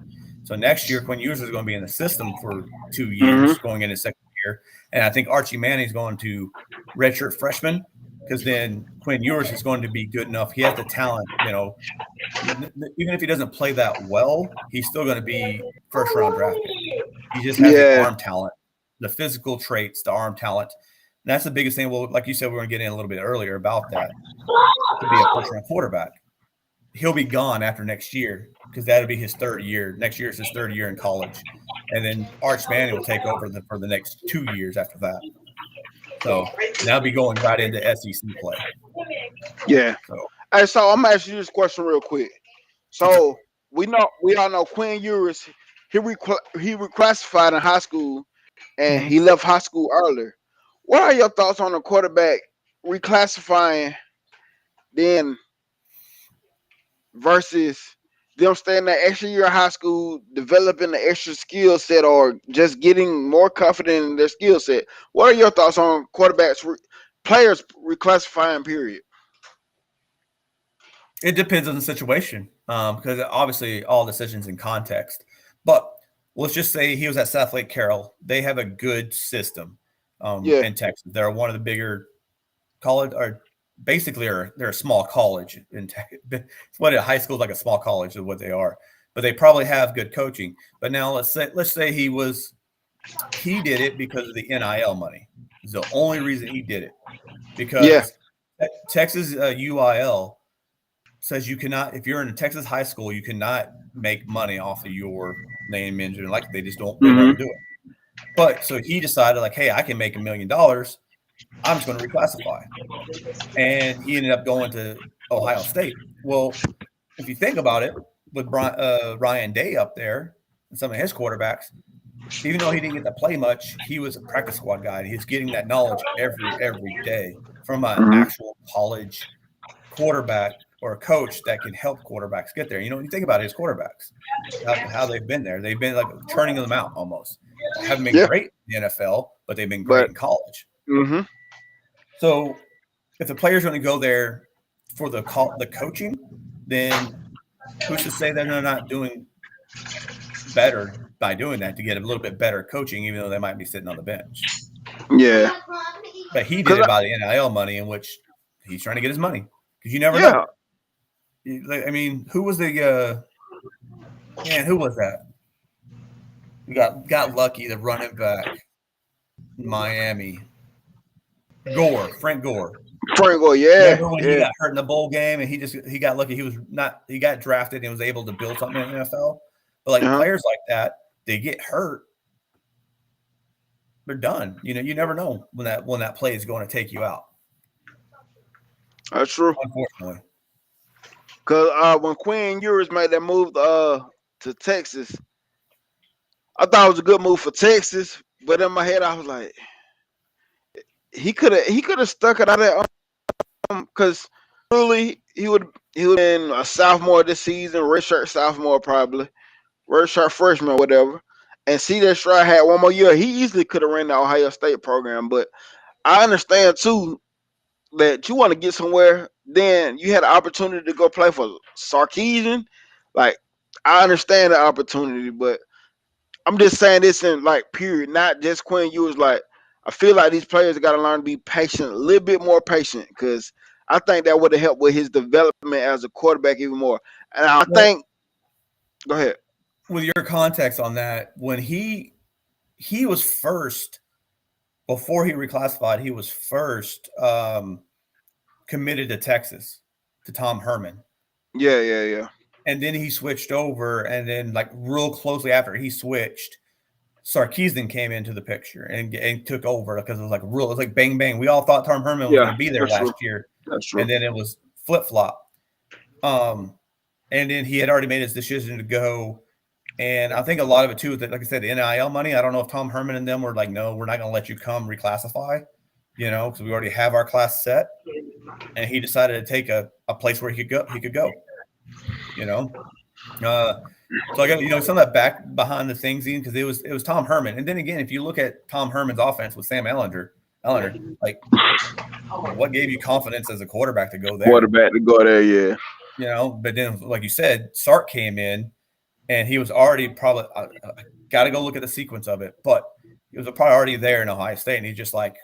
So next year, Quinn Ewers is going to be in the system for 2 years, going into second year. And I think Archie Manning is going to redshirt freshman because then Quinn Ewers is going to be good enough. He has the talent, even if he doesn't play that well, he's still going to be first-round draft pick. He just has the arm talent, the physical traits, the arm talent. And that's the biggest thing. Well, like you said, we're going to get in a little bit earlier about that. To be a first-round quarterback. He'll be gone after next year because that'll be his third year. Next year is his third year in college. And then Arch Manning will take over for the next 2 years after that. So that'll be going right into SEC play. Yeah. Hey, so I'm gonna ask you this question real quick. So we all know Quinn Ewers, he reclassified in high school and he left high school earlier. What are your thoughts on a quarterback reclassifying then versus them staying that extra year of high school, developing the extra skill set, or just getting more confident in their skill set? What are your thoughts on players reclassifying, period? It depends on the situation because obviously all decisions in context. But let's just say he was at South Lake Carroll. They have a good system in Texas. They're one of the bigger college, or basically they're a small college in Texas. What a high school is like a small college is what they are. But they probably have good coaching. But now let's say he did it because of the NIL money. It's the only reason he did it. Because Texas UIL says you cannot, if you're in a Texas high school, you cannot make money off of your name, image, and like they just don't won't do it. But so he decided, like, hey, I can make $1 million. I'm just going to reclassify. And he ended up going to Ohio State. Well, if you think about it, with Ryan Day up there and some of his quarterbacks, even though he didn't get to play much, he was a practice squad guy. He's getting that knowledge every day from an actual college quarterback or a coach that can help quarterbacks get there. You know, when you think about his quarterbacks, how they've been there. They've been like turning them out almost. Haven't been great in the NFL, but they've been great in college. So if the player's going to go there for the coaching, then who's to say that they're not doing better by doing that to get a little bit better coaching, even though they might be sitting on the bench? Yeah. But he did it by the NIL money, in which he's trying to get his money, because you never know. I mean, who was the who was that? We got lucky, the running back in Miami. Frank Gore. Remember when he got hurt in the bowl game and he got lucky. He got drafted and was able to build something in the NFL. But like players like that, they get hurt, they're done. You know, you never know when that play is going to take you out. That's true. Unfortunately. Because when Quinn Ewers made that move to Texas, I thought it was a good move for Texas. But in my head, I was like, he could have stuck it out there, because truly he would been a sophomore this season, redshirt sophomore probably, redshirt freshman, whatever. And C.J. Stroud had one more year. He easily could have ran the Ohio State program. But I understand too that you want to get somewhere. Then you had an opportunity to go play for Sarkisian. Like, I understand the opportunity, but I'm just saying this in like period, not just Quinn Ewers. Like, I feel like these players got to learn to be patient, a little bit more patient, because I think that would have helped with his development as a quarterback even more. And I think, go ahead. With your context on that, when he was first, before he reclassified, he was first committed to Texas, to Tom Herman. Yeah. And then he switched over, and then like real closely after he switched, Sarkisian came into the picture and took over, because it was like bang bang. We all thought Tom Herman was going to be there last year. That's true. And then it was flip flop. And then he had already made his decision to go. And I think a lot of it too is that, like I said, the NIL money. I don't know if Tom Herman and them were like, no, we're not going to let you come reclassify, because we already have our class set. And he decided to take a place where he could go. So I got some of that back behind the scenes, because it was Tom Herman. And then again, if you look at Tom Herman's offense with Sam Ellinger, like, what gave you confidence as a quarterback to go there? Yeah. But then, like you said, Sark came in, and he was already probably I got to go look at the sequence of it, but he was probably already there in Ohio State, and he's just like,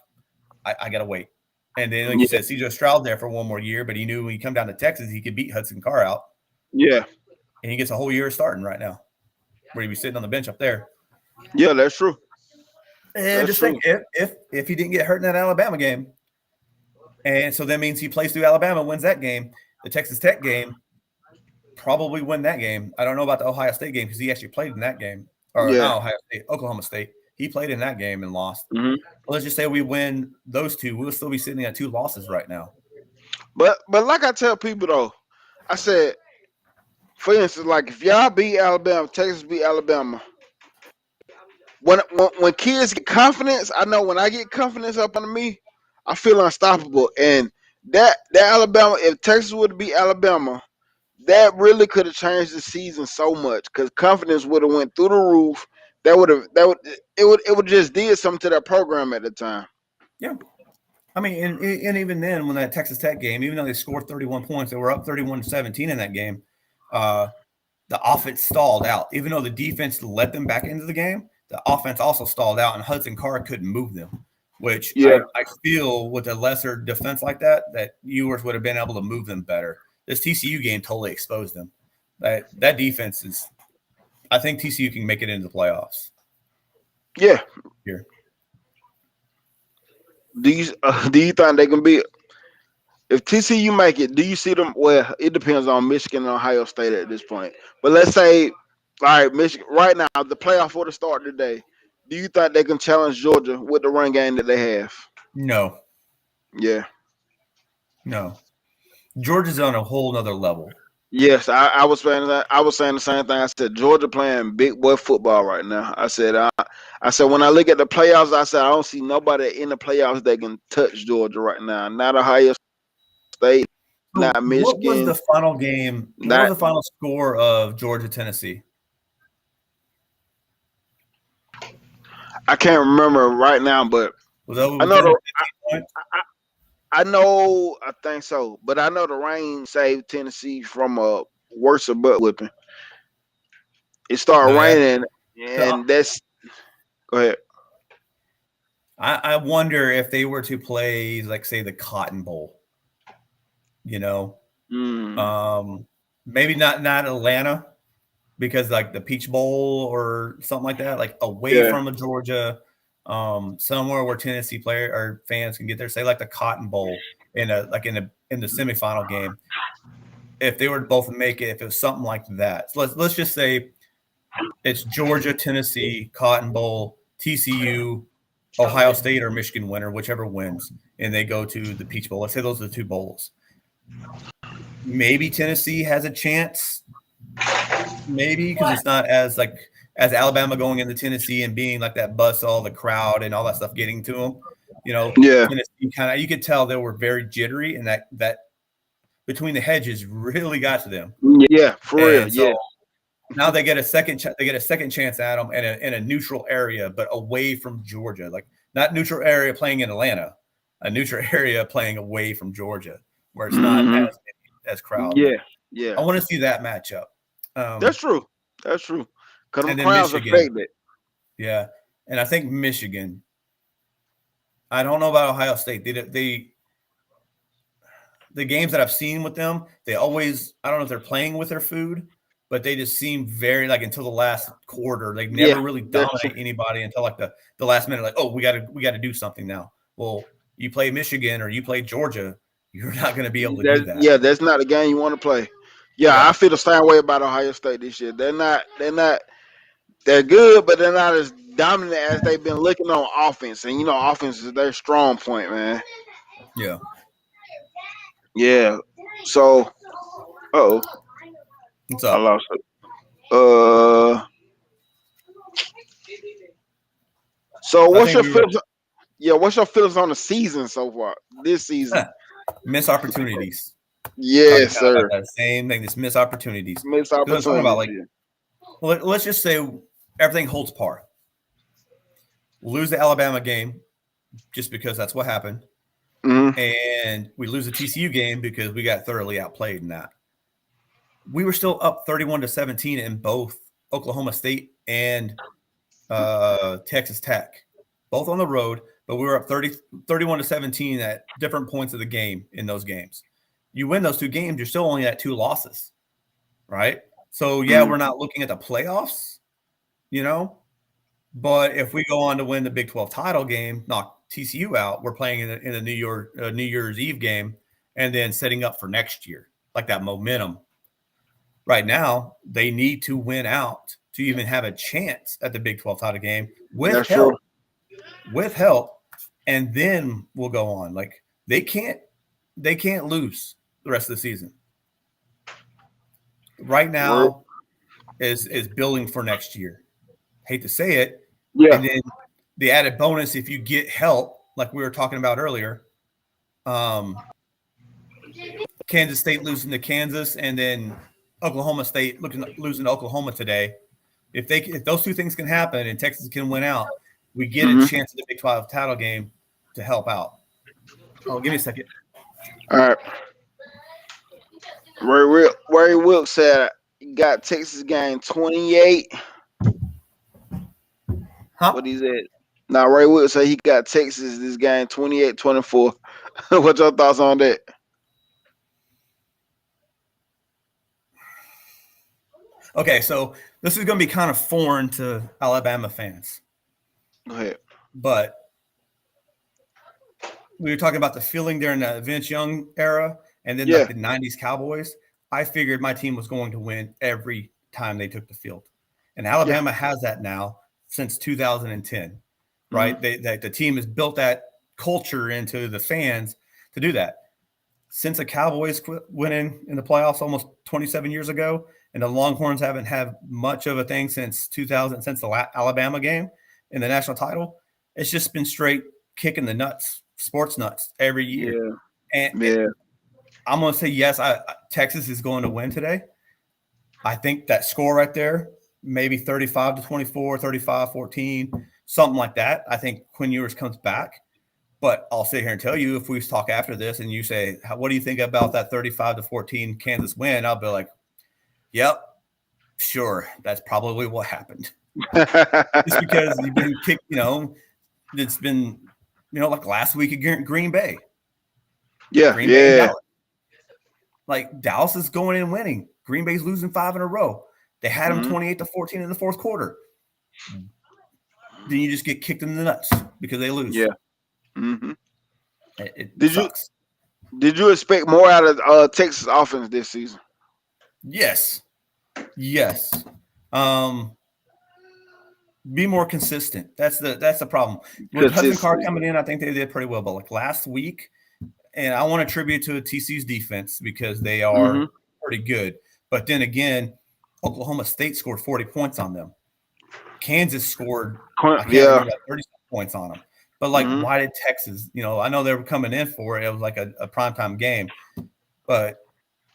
I got to wait. And then, like you said, C.J. Stroud there for one more year, but he knew when he come down to Texas, he could beat Hudson Carr out. Yeah. And he gets a whole year starting right now, where he'd be sitting on the bench up there. Yeah, that's true. And just think, if he didn't get hurt in that Alabama game, and so that means he plays through Alabama, wins that game, the Texas Tech game, probably win that game. I don't know about the Ohio State game because he actually played in that game. Or Yeah. not Ohio State, Oklahoma State. He played in that game and lost. Mhm. Let's just say we win those two. We'll still be sitting at 2 losses right now. But like I tell people though, I said, for instance, like if y'all beat Alabama, Texas beat Alabama. When kids get confidence, I know when I get confidence up under me, I feel unstoppable. And that Alabama, if Texas would have beat Alabama, that really could have changed the season so much because confidence would have went through the roof. It would just did something to that program at the time. Yeah. I mean, and even then, when that Texas Tech game, even though they scored 31 points, they were up 31-17 in that game. The offense stalled out. Even though the defense let them back into the game, the offense also stalled out, and Hudson Card couldn't move them, which Yeah. I feel with a lesser defense like that Ewers would have been able to move them better. This TCU game totally exposed them. That defense is – I think TCU can make it into the playoffs. Yeah. Here. Do you think they can be? If TCU make it, do you see them? Well, it depends on Michigan and Ohio State at this point. But let's say, all right, Michigan right now, the playoff for the start today. Do you think they can challenge Georgia with the run game that they have? No. Yeah. No. Georgia's on a whole nother level. Yes, I was saying that. I was saying the same thing. I said Georgia playing big boy football right now. I said when I look at the playoffs, I said I don't see nobody in the playoffs that can touch Georgia right now. Not Ohio State, not Michigan. What was the final game? What was the final score of Georgia Tennessee? I can't remember right now, but Was that I know points? I think so, but I know the rain saved Tennessee from a worse butt whipping. It started raining, and that's. Go ahead. I wonder if they were to play, like, say, the Cotton Bowl. You know, maybe not Atlanta, because like the Peach Bowl or something like that, like away from a Georgia. Somewhere where Tennessee player or fans can get there, say like the Cotton Bowl in the semifinal game. If they were to both make it, if it was something like that, so let's just say it's Georgia, Tennessee, Cotton Bowl, TCU, Ohio State or Michigan winner, whichever wins, and they go to the Peach Bowl. Let's say those are the two bowls. Maybe Tennessee has a chance, maybe because it's not as Alabama going into Tennessee and being like that buzzsaw, the crowd and all that stuff getting to them. You know, Tennessee you could tell they were very jittery, and that between the hedges really got to them. Yeah, for real. So now they get a second chance at them in a neutral area, but away from Georgia, like not neutral area playing in Atlanta, a neutral area playing away from Georgia, where it's not as crowded. Yeah. I want to see that matchup. That's true. That's true. Because the crowds affect it. Yeah, and I think Michigan. I don't know about Ohio State. The games that I've seen with them, they always, I don't know if they're playing with their food, but they just seem very like until the last quarter, they never really dominate anybody until like the last minute. Like, oh, we got to do something now. Well, you play Michigan or you play Georgia, you're not going to be able to do that. Yeah, that's not a game you want to play. Yeah, I feel the same way about Ohio State this year. They're good, but they're not as dominant as they've been looking on offense. And offense is their strong point, man. Yeah. Yeah. So, what's up? I lost it. So what's your feelings? Yeah, what's your feelings on the season so far? This season, missed opportunities. Yes, sir. That same thing. This missed opportunities. Missed opportunities. Talking about let's just say everything holds par. We'll lose the Alabama game just because that's what happened. And we lose the TCU game because we got thoroughly outplayed in that. We were still up 31-17 in both Oklahoma State and Texas Tech, both on the road, but we were up 31-17 at different points of the game in those games. You win those two games, you're still only at 2 losses, right? So, we're not looking at the playoffs, But if we go on to win the Big 12 title game, knock TCU out, we're playing in a New Year's Eve game, and then setting up for next year, like that momentum. Right now, they need to win out to even have a chance at the Big 12 title game with help. With help, and then we'll go on. Like they can't lose the rest of the season. Right now is building for next year. Hate to say it. Yeah. And then the added bonus, if you get help, like we were talking about earlier, Kansas State losing to Kansas, and then Oklahoma State losing to Oklahoma today. If those two things can happen and Texas can win out, we get a chance at the Big 12 title game to help out. Oh, give me a second. All right. Ray Wilkes said he got Texas game 28. Huh? What he said? Now Ray Wilkes said he got Texas this game 28-24. What's your thoughts on that? Okay, so this is going to be kind of foreign to Alabama fans. Go ahead. But we were talking about the feeling during the Vince Young era and then like the 90s Cowboys. I figured my team was going to win every time they took the field. And Alabama has that now since 2010, right? The team has built that culture into the fans to do that. Since the Cowboys quit winning in the playoffs almost 27 years ago, and the Longhorns haven't had much of a thing since 2000, since the Alabama game in the national title, it's just been straight kicking the nuts, sports nuts every year. And I'm going to say, yes, Texas is going to win today. I think that score right there, maybe 35-24, 35-14, something like that. I think Quinn Ewers comes back. But I'll sit here and tell you, if we talk after this and you say, what do you think about that 35-14 Kansas win? I'll be like, yep, sure. That's probably what happened. Just because you've been kicked, it's been, like last week against Green Bay. Green Bay and Dallas. Like Dallas is going in winning. Green Bay's losing 5 in a row. They had them 28-14 in the fourth quarter. Then you just get kicked in the nuts because they lose. Yeah. It sucks. Did you expect more out of Texas offense this season? Yes. Be more consistent. That's the problem. With Hudson Card coming in, I think they did pretty well. But like last week, and I want to attribute to TCU's defense because they are pretty good. But then again, Oklahoma State scored 40 points on them. Kansas scored 30 points on them. But like, why did Texas? I know they were coming in for it. It was like a primetime game. But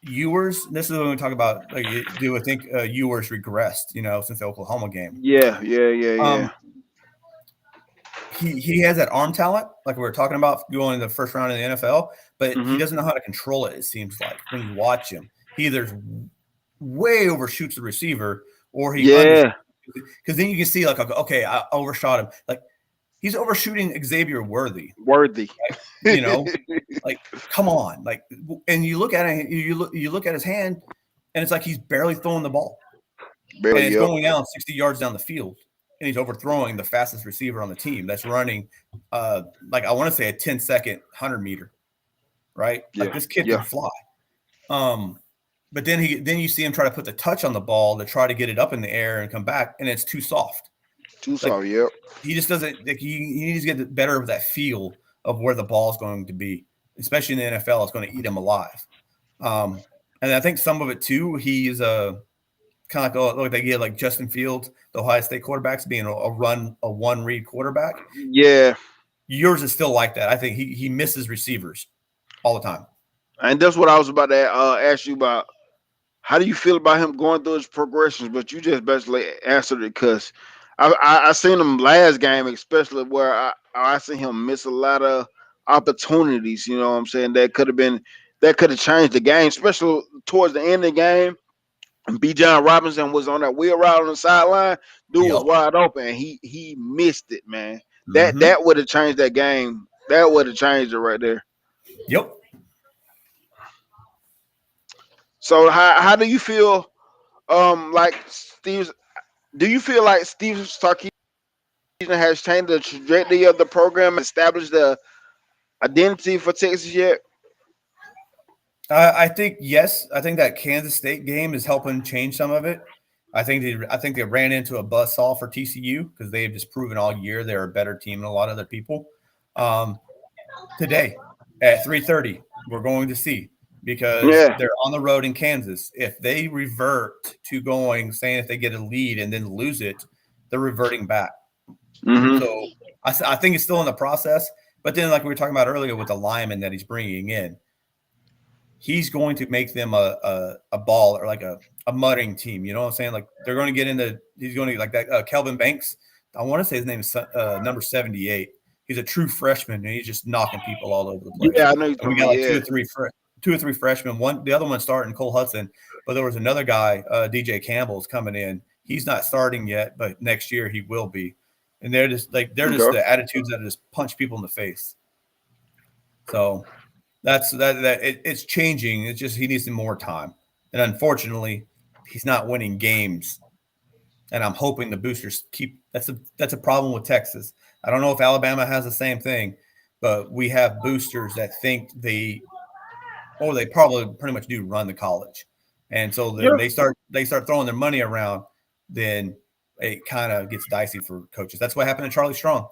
Ewers, this is when we talk about. Like, do I think Ewers regressed? Since the Oklahoma game. Yeah. He has that arm talent, like we were talking about going in the first round of the NFL, but he doesn't know how to control it. It seems like when you watch him, he either way overshoots the receiver or he because then you can see like, okay, I overshot him. Like he's overshooting Xavier Worthy. Right? Like come on, like, and you look at it, you look at his hand, and it's like he's barely throwing the ball, and it's going down 60 yards down the field. And he's overthrowing the fastest receiver on the team that's running, like I want to say a 10-second 100-meter, right? Like this kid can fly. But then you see him try to put the touch on the ball to try to get it up in the air and come back, and it's too soft. He just doesn't. Like he needs to get better with that feel of where the ball is going to be, especially in the NFL. It's going to eat him alive. And I think some of it too. He's kind of like they get like Justin Fields, the Ohio State quarterbacks, being a one-read quarterback. Yeah. Yours is still like that. I think he misses receivers all the time. And that's what I was about to ask you about. How do you feel about him going through his progressions? But you just basically answered it because I seen him last game, especially where I seen him miss a lot of opportunities. You know what I'm saying? That could have changed the game, especially towards the end of the game. B. John Robinson was on that wheel route on the sideline. Dude was wide open. And he missed it, man. That would have changed that game. That would have changed it right there. Yep. So how do you feel? Like Steve? Do you feel like Steve Sarkisian has changed the trajectory of the program, established the identity for Texas yet? I think yes. I think that Kansas State game is helping change some of it. I think they ran into a buzzsaw for TCU because they've just proven all year they're a better team than a lot of other people. Today at 3:30, we're going to see because Yeah. they're on the road in Kansas. If they revert to saying if they get a lead and then lose it, they're reverting back. Mm-hmm. So I think it's still in the process. But then, like we were talking about earlier with the lineman that he's bringing in, he's going to make them a ball or like a muttering team. You know what I'm saying? Like they're going to get into – he's going to – like that Kelvin Banks. I want to say his name is number 78. He's a true freshman, and he's just knocking people all over the place. Yeah, I know. And we got like two or three freshmen. The other one starting, Cole Hudson. But there was another guy, DJ Campbell's coming in. He's not starting yet, but next year he will be. And they're just the attitudes that just punch people in the face. So it's changing. It's just he needs some more time. And unfortunately, he's not winning games. And I'm hoping the boosters keep that's a problem with Texas. I don't know if Alabama has the same thing, but we have boosters that think they probably pretty much do run the college. And so then they start throwing their money around, then it kind of gets dicey for coaches. That's what happened to Charlie Strong.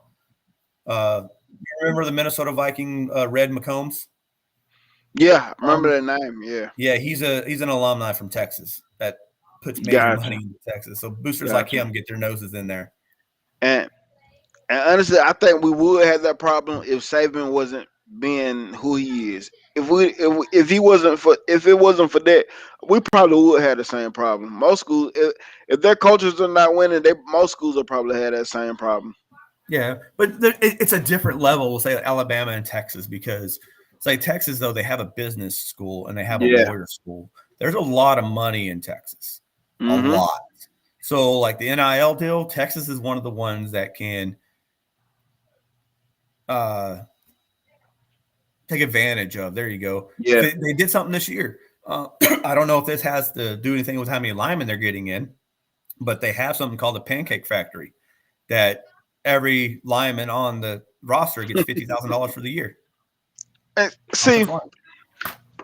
You remember the Minnesota Viking Red McCombs? Yeah, I remember that name. Yeah, he's an alumni from Texas that puts major money into Texas. So boosters like him get their noses in there. And honestly, I think we would have that problem if Saban wasn't being who he is. If it wasn't for that, we probably would have the same problem. Most schools, if their coaches are not winning, most schools will probably have that same problem. Yeah, but it's a different level. We'll say Alabama and Texas because it's like Texas though they have a business school and they have a lawyer school. There's a lot of money in Texas, a lot. So like the NIL deal, Texas is one of the ones that can take advantage of. There you go. Yeah, they did something this year. I don't know if this has to do anything with how many linemen they're getting in, but they have something called the Pancake Factory that every lineman on the roster gets $50,000 for the year. And see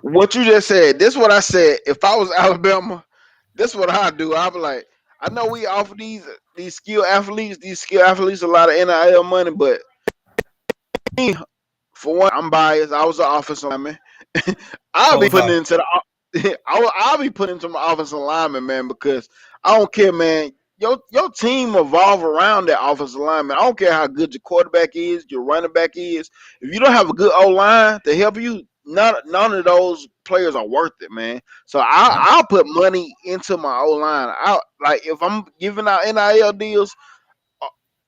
what you just said. This is what I said. If I was Alabama, this is what I'd do. I'd be like, I know we offer these skilled athletes a lot of NIL money, but me, for one, I'm biased. I was an offensive lineman. I'll be putting into my offensive lineman, man, because I don't care, man. Your team evolve around that offensive lineman. I don't care how good your quarterback is, your running back is. If you don't have a good O-line to help you, none of those players are worth it, man. So I'll put money into my O-line. Like if I'm giving out NIL deals,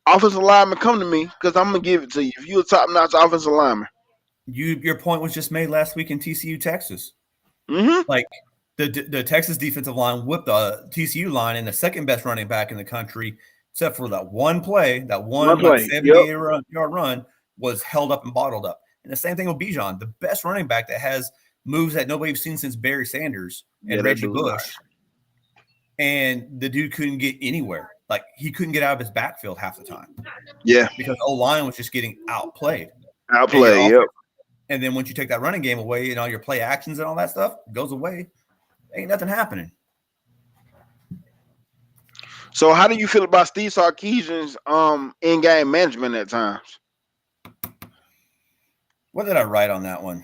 offensive lineman, come to me because I'm gonna give it to you. If you're a top-notch offensive lineman. Your point was just made last week in TCU, Texas. Like the Texas defensive line whipped the TCU line and the second best running back in the country, except for that one play, that one like 78-yard run was held up and bottled up. And the same thing with Bijan, the best running back that has moves that nobody's seen since Barry Sanders and Reggie Bush. And the dude couldn't get anywhere. Like he couldn't get out of his backfield half the time. Yeah. Because O-line was just getting outplayed. Yep. And then once you take that running game away and all your play actions and all that stuff goes away, ain't nothing happening. So how do you feel about Steve Sarkisian's in-game management at times? What did I write on that one?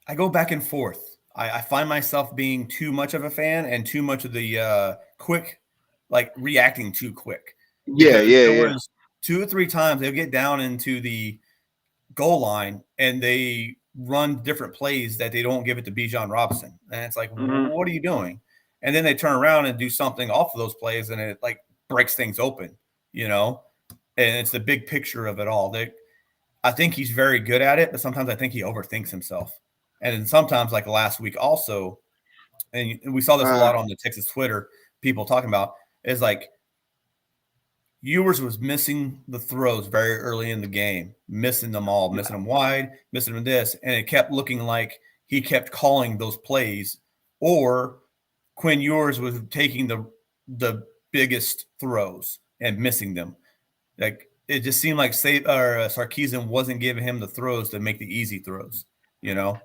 I go back and forth. I find myself being too much of a fan and too much of the quick, like reacting too quick. There was 2 or 3 times they'll get down into the goal line and they run different plays that they don't give it to Bijan Robinson. And it's like, what are you doing? And then they turn around and do something off of those plays and it like breaks things open, you know? And it's the big picture of it all. I think he's very good at it, but sometimes I think he overthinks himself. And then sometimes, like last week also, and we saw this a lot on the Texas Twitter, people talking about, is like Ewers was missing the throws very early in the game, missing them all, missing them wide, missing them this, and it kept looking like he kept calling those plays, or Quinn Ewers was taking the biggest throws and missing them. Like it just seemed like Sarkisian wasn't giving him the throws to make the easy throws, And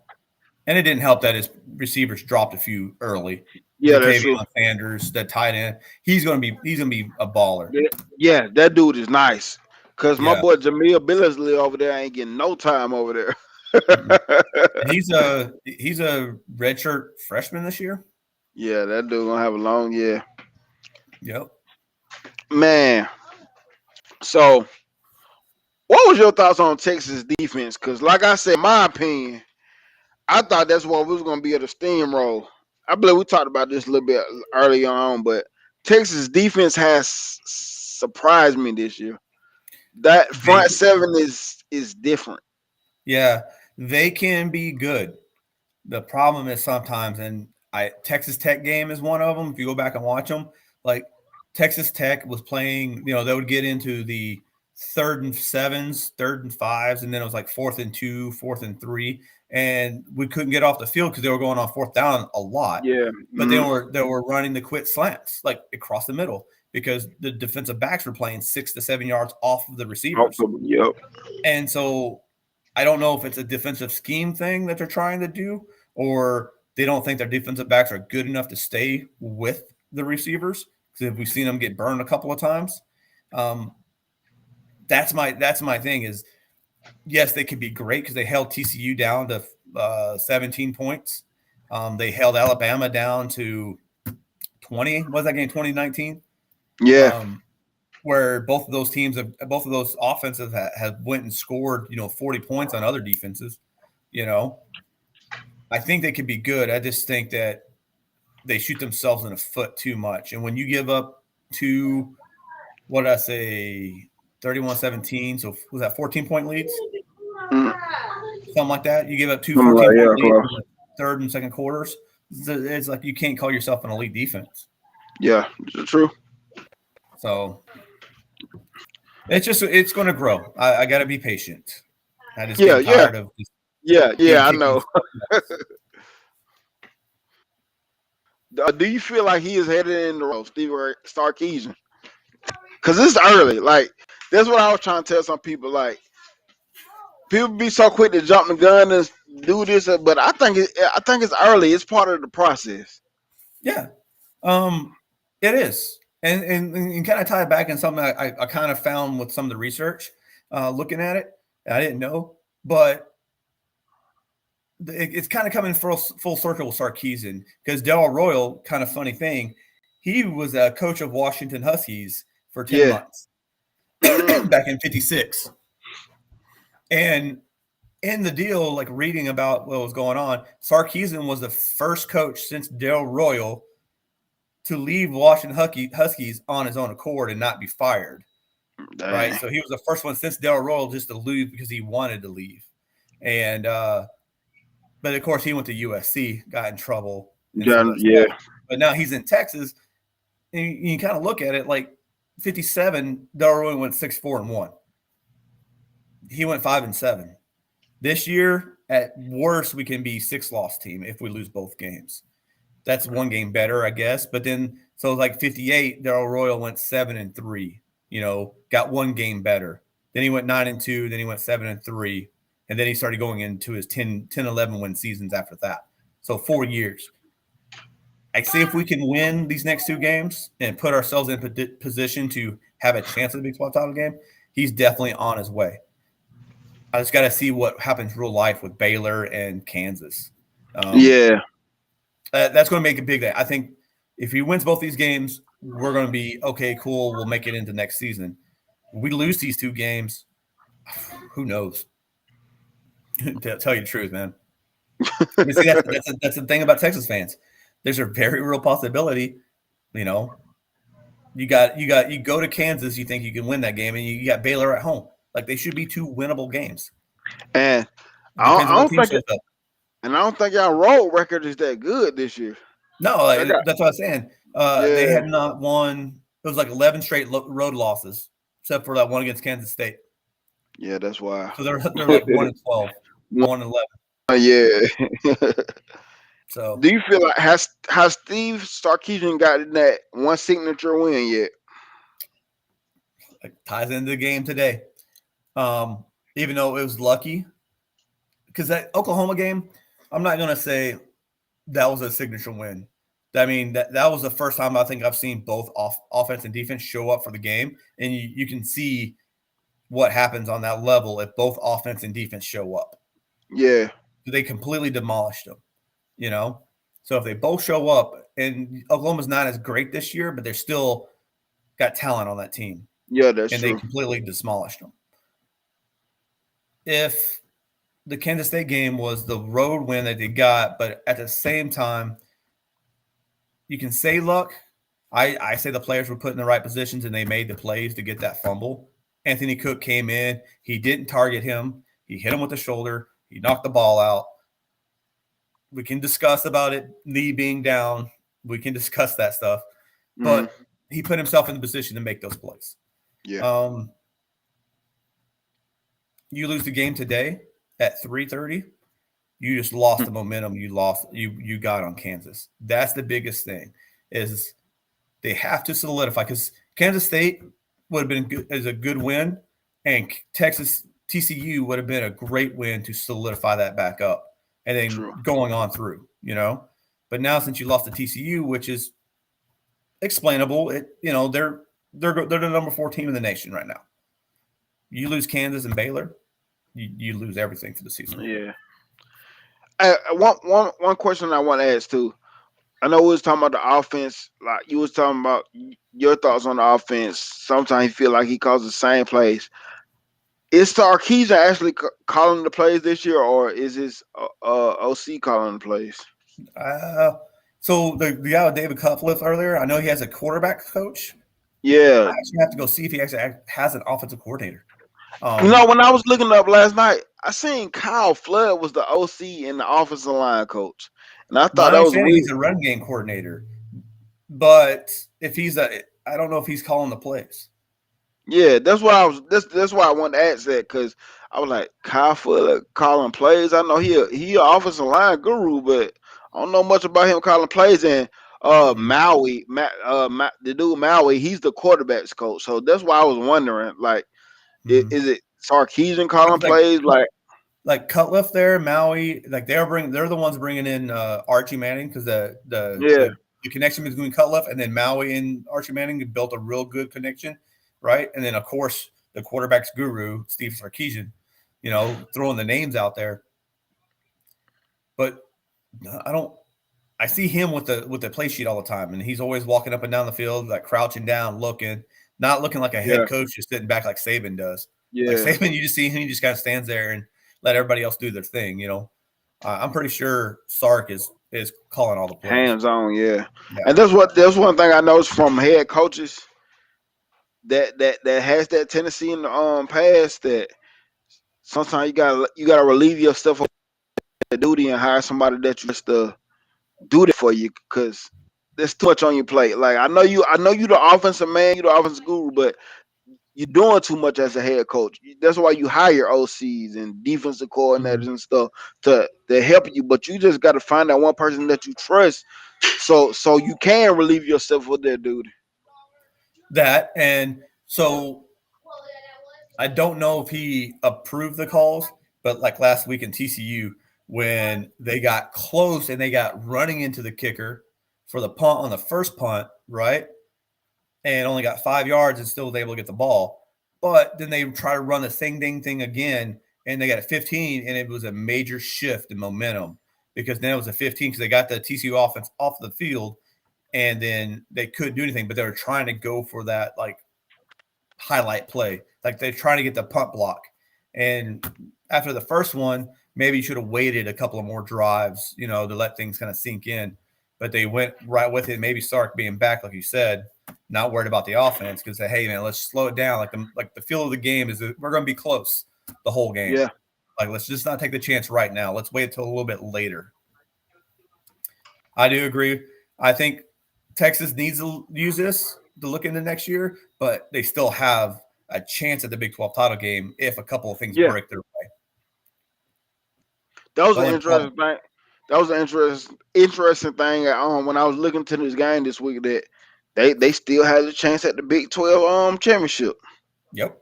it didn't help that his receivers dropped a few early. Yeah, that's true. Sanders, that tight end, he's gonna be a baller. Yeah, that dude is nice. Cause my boy Jamil Billingsley over there ain't getting no time over there. And he's a redshirt freshman this year. Yeah, that dude gonna have a long year. Yep. Man. So, what was your thoughts on Texas defense? Because, like I said, my opinion, I thought that's what we was gonna be at a steamroll. I believe we talked about this a little bit early on, but Texas defense has surprised me this year. That front seven is different. Yeah, they can be good. The problem is sometimes, and Texas Tech game is one of them. If you go back and watch them, like Texas Tech was playing, they would get into the 3rd and 7s, 3rd and 5s, and then it was like 4th and 2, 4th and 3, and we couldn't get off the field because they were going on 4th down a lot. Yeah, but they were running the quit slants like across the middle because the defensive backs were playing 6 to 7 yards off of the receivers. Yep. And so I don't know if it's a defensive scheme thing that they're trying to do, or they don't think their defensive backs are good enough to stay with the receivers. Because we've seen them get burned a couple of times. That's my thing is, yes, they could be great because they held TCU down to 17 points. They held Alabama down to 20. What was that game, 2019? Yeah. Where both of those offenses have went and scored, 40 points on other defenses. I think they could be good. I just think that they shoot themselves in the foot too much. And when you give up 31-17, so was that 14-point leads? Something like that. You give up 2 14-point leads in the third and second quarters. It's like you can't call yourself an elite defense. Yeah, true. So it's going to grow. I got to be patient. I just get tired of this. Yeah, I know. Do you feel like he is headed in the road, Steve Sarkisian? Because it's early. Like, that's what I was trying to tell some people. Like, people be so quick to jump the gun and do this, but I think it's early. It's part of the process. Yeah, it is. And kind of tie it back in something I kind of found with some of the research, looking at it. I didn't know, but it's kind of coming full circle with Sarkisian because Del Royal, kind of funny thing, he was a coach of Washington Huskies for 10 months back in '56. And in the deal, like reading about what was going on, Sarkisian was the first coach since Del Royal to leave Washington Huskies on his own accord and not be fired. Dang. Right? So he was the first one since Del Royal just to leave because he wanted to leave. And but of course he went to USC, got in trouble. But now he's in Texas. And you kind of look at it like 57, Del Royal went 6-4-1. He went 5-7. This year, at worst, we can be 6-loss team if we lose both games. That's one game better, I guess. But then, so like 58, Del Royal went 7-3. Got one game better. Then he went 9-2. Then he went 7-3. And then he started going into his 10-11 win seasons after that. So 4 years. I see if we can win these next 2 games and put ourselves in position to have a chance at the Big 12 title game, he's definitely on his way. I just got to see what happens real life with Baylor and Kansas. That's going to make a big day. I think if he wins both these games, we're going to be, okay, cool, we'll make it into next season. If we lose these 2 games, who knows? To tell you the truth, man. See, that's the thing about Texas fans. There's a very real possibility, you go to Kansas, you think you can win that game, and you got Baylor at home. Like, they should be 2 winnable games. And I don't think y'all road record is that good this year. No, that's what I'm saying. They had not won. It was like 11 straight road losses, except for that one against Kansas State. Yeah, that's why. So they're like 1-12, 1-11. Yeah. So Do you feel like has Steve Sarkisian gotten that one signature win yet? it ties into the game today. Even though it was lucky, because that Oklahoma game, I'm not going to say that was a signature win. I mean, that was the first time I think I've seen both offense and defense show up for the game, and you can see what happens on that level if both offense and defense show up. Yeah. They completely demolished them, you know? So if they both show up, and Oklahoma's not as great this year, but they're still got talent on that team, Yeah, that's and they true. completely demolished them. If the Kansas State game was the road win that they got, but at the same time, you can say luck. I say the players were put in the right positions and they made the plays to get that fumble. Anthony Cook came in. He didn't target him. He hit him with the shoulder. He knocked the ball out. We can discuss about it, knee being down. We can discuss that stuff. But he put himself in the position to make those plays. Yeah. You lose the game today at 3:30. You just lost the momentum you got on Kansas. That's the biggest thing is they have to solidify because Kansas State would have been good, as a good win, and Texas TCU would have been a great win to solidify that back up and then True. going on through, you know. But now since you lost to TCU, which is explainable, they're the number 4 team in the nation right now. You lose Kansas and Baylor, you lose everything for the season. Yeah. One question I want to ask too. I know we was talking about the offense, like you was talking about your thoughts on the offense. Sometimes you feel like he calls the same plays. Is Sarkisian actually calling the plays this year, or is his OC calling the plays? So the guy with David Cutcliffe earlier, I know he has a quarterback coach. Yeah. I actually have to go see if he actually has an offensive coordinator. When I was looking up last night, I seen Kyle Flood was the OC and the offensive line coach, and I My thought that was understanding, weird. he's a run game coordinator, but if I don't know if he's calling the plays. Yeah, that's why I was. That's why I wanted to ask that because I was like Kyle Flood calling plays. I know he an offensive line guru, but I don't know much about him calling plays. And Maui, the dude Maui, he's the quarterbacks coach. So that's why I was wondering, like, is it Sarkisian calling plays? Like Cutcliffe there, Maui, like they're the ones bringing in Archie Manning because the connection between Cutcliffe and then Maui and Archie Manning built a real good connection, right? And then of course the quarterback's guru Steve Sarkisian, throwing the names out there. But I see him with the play sheet all the time, and he's always walking up and down the field, like crouching down, not looking like a head coach, just sitting back like Saban does. Yeah. Like Saban, you just see him, he just kind of stands there and let everybody else do their thing. I'm pretty sure Sark is calling all the plays. Hands on, yeah. And that's one thing I noticed from head coaches that has that tendency in the past that sometimes you gotta relieve yourself of the duty and hire somebody that you just do that for you because there's too much on your plate. Like I know you the offensive man, you the offensive guru, but you're doing too much as a head coach. That's why you hire OCs and defensive coordinators and stuff to help you. But you just got to find that one person that you trust, so you can relieve yourself of that duty. And so I don't know if he approved the calls, but like last week in TCU when they got close and they got running into the kicker for the punt on the first punt, right? And only got 5 yards and still was able to get the ball. But then they try to run the same thing again, and they got a 15, and it was a major shift in momentum because then it was a 15 because they got the TCU offense off the field, and then they couldn't do anything, but they were trying to go for that, like, highlight play. Like, they're trying to get the punt block. And after the first one, maybe you should have waited a couple of more drives, to let things kind of sink in. But they went right with it. Maybe Sark being back, like you said, not worried about the offense because, hey, man, let's slow it down. Like the feel of the game is that we're going to be close the whole game. Yeah. Like, let's just not take the chance right now. Let's wait until a little bit later. I do agree. I think Texas needs to use this to look into next year, but they still have a chance at the Big 12 title game if a couple of things break their way. That was an Going interesting thing. That was an interesting thing. When I was looking to this game this week, that they still had a chance at the Big 12 championship. Yep.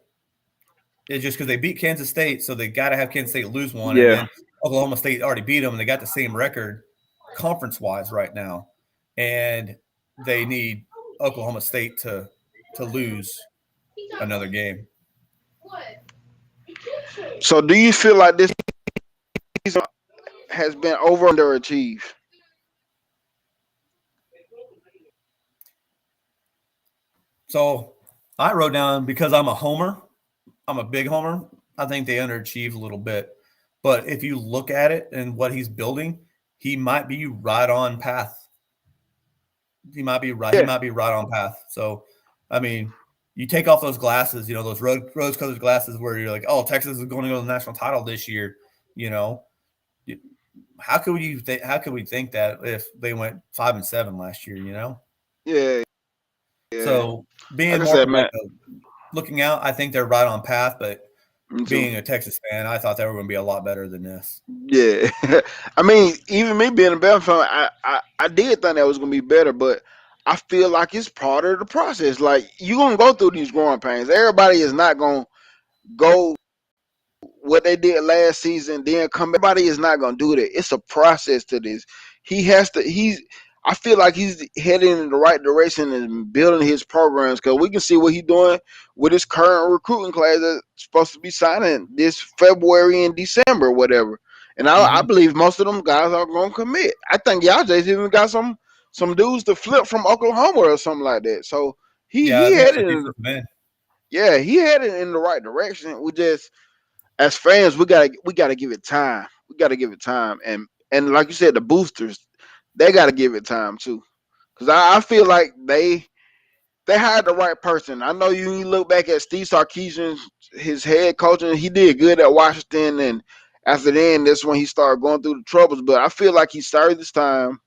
It's just because they beat Kansas State, so they got to have Kansas State lose one, and Yeah. then Oklahoma State already beat them, and they got the same record conference-wise right now, and they need Oklahoma State to lose another game. So, do you feel like this season has been over underachieved? So I wrote down, because I'm a homer, I'm a big homer, I think they underachieved a little bit. But if you look at it and what he's building, he might be right on path. He might be right. Yeah. He might be right on path. So, I mean, you take off those glasses, those rose-colored glasses where you're like, oh, Texas is going to go to the national title this year. How could we think that if they went 5-7 last year? Yeah. So being Like I more said, man, looking out, I think they're right on path. But me too. being a Texas fan, I thought they were going to be a lot better than this. Yeah. I mean, even me being a Bama fan, I did think that was going to be better, but I feel like it's part of the process. Like, you're going to go through these growing pains. Everybody is not going to go what they did last season, then come. Everybody is not going to do that. It's a process to this. I feel like he's heading in the right direction and building his programs, because we can see what he's doing with his current recruiting class that's supposed to be signing this February and December, whatever. And I believe most of them guys are going to commit. I think y'all just even got some dudes to flip from Oklahoma or something like that. So he headed in the right direction. We just, as fans, we gotta give it time. We gotta give it time, and like you said, the boosters, they gotta give it time too, because I feel like they hired the right person. I know you look back at Steve Sarkisian, his head coaching, he did good at Washington, and after then, that's when he started going through the troubles. But I feel like he started this time.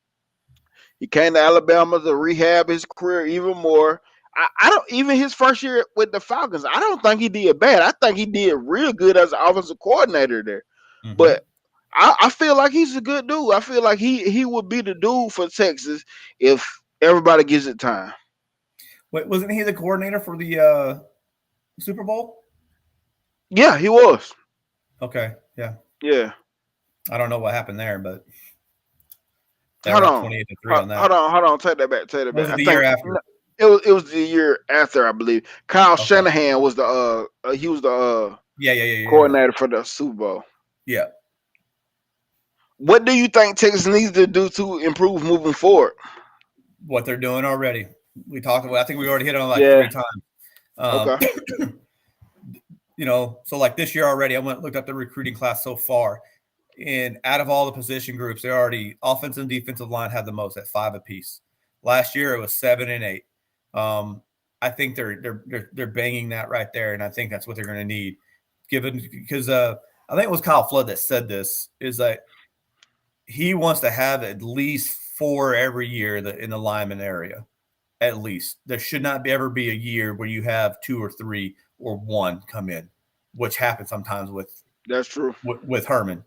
He came to Alabama to rehab his career even more. I don't, even his first year with the Falcons, I don't think he did bad. I think he did real good as an offensive coordinator there. Mm-hmm. But I feel like he's a good dude. I feel like he would be the dude for Texas if everybody gives it time. Wait, wasn't he the coordinator for the Super Bowl? Yeah, he was. Okay, yeah. Yeah. I don't know what happened there, but Hold on. 28-3 on that. Hold on. Take that back. Was it the year after? It was the year after, I believe. Kyle Shanahan was the coordinator for the Super Bowl. Yeah. What do you think Texas needs to do to improve moving forward? What they're doing already. We talked about. I think we already hit on like 3 times. Okay. So like this year already, I looked up the recruiting class so far, and out of all the position groups, they already, offensive and defensive line had the most at 5 apiece. Last year it was 7 and 8. I think they're banging that right there, and I think that's what they're going to need. Because I think it was Kyle Flood that said this, is that he wants to have at least 4 every year in the lineman area. At least there should not ever be a year where you have 2 or 3 or 1 come in, which happens sometimes that's true with Herman.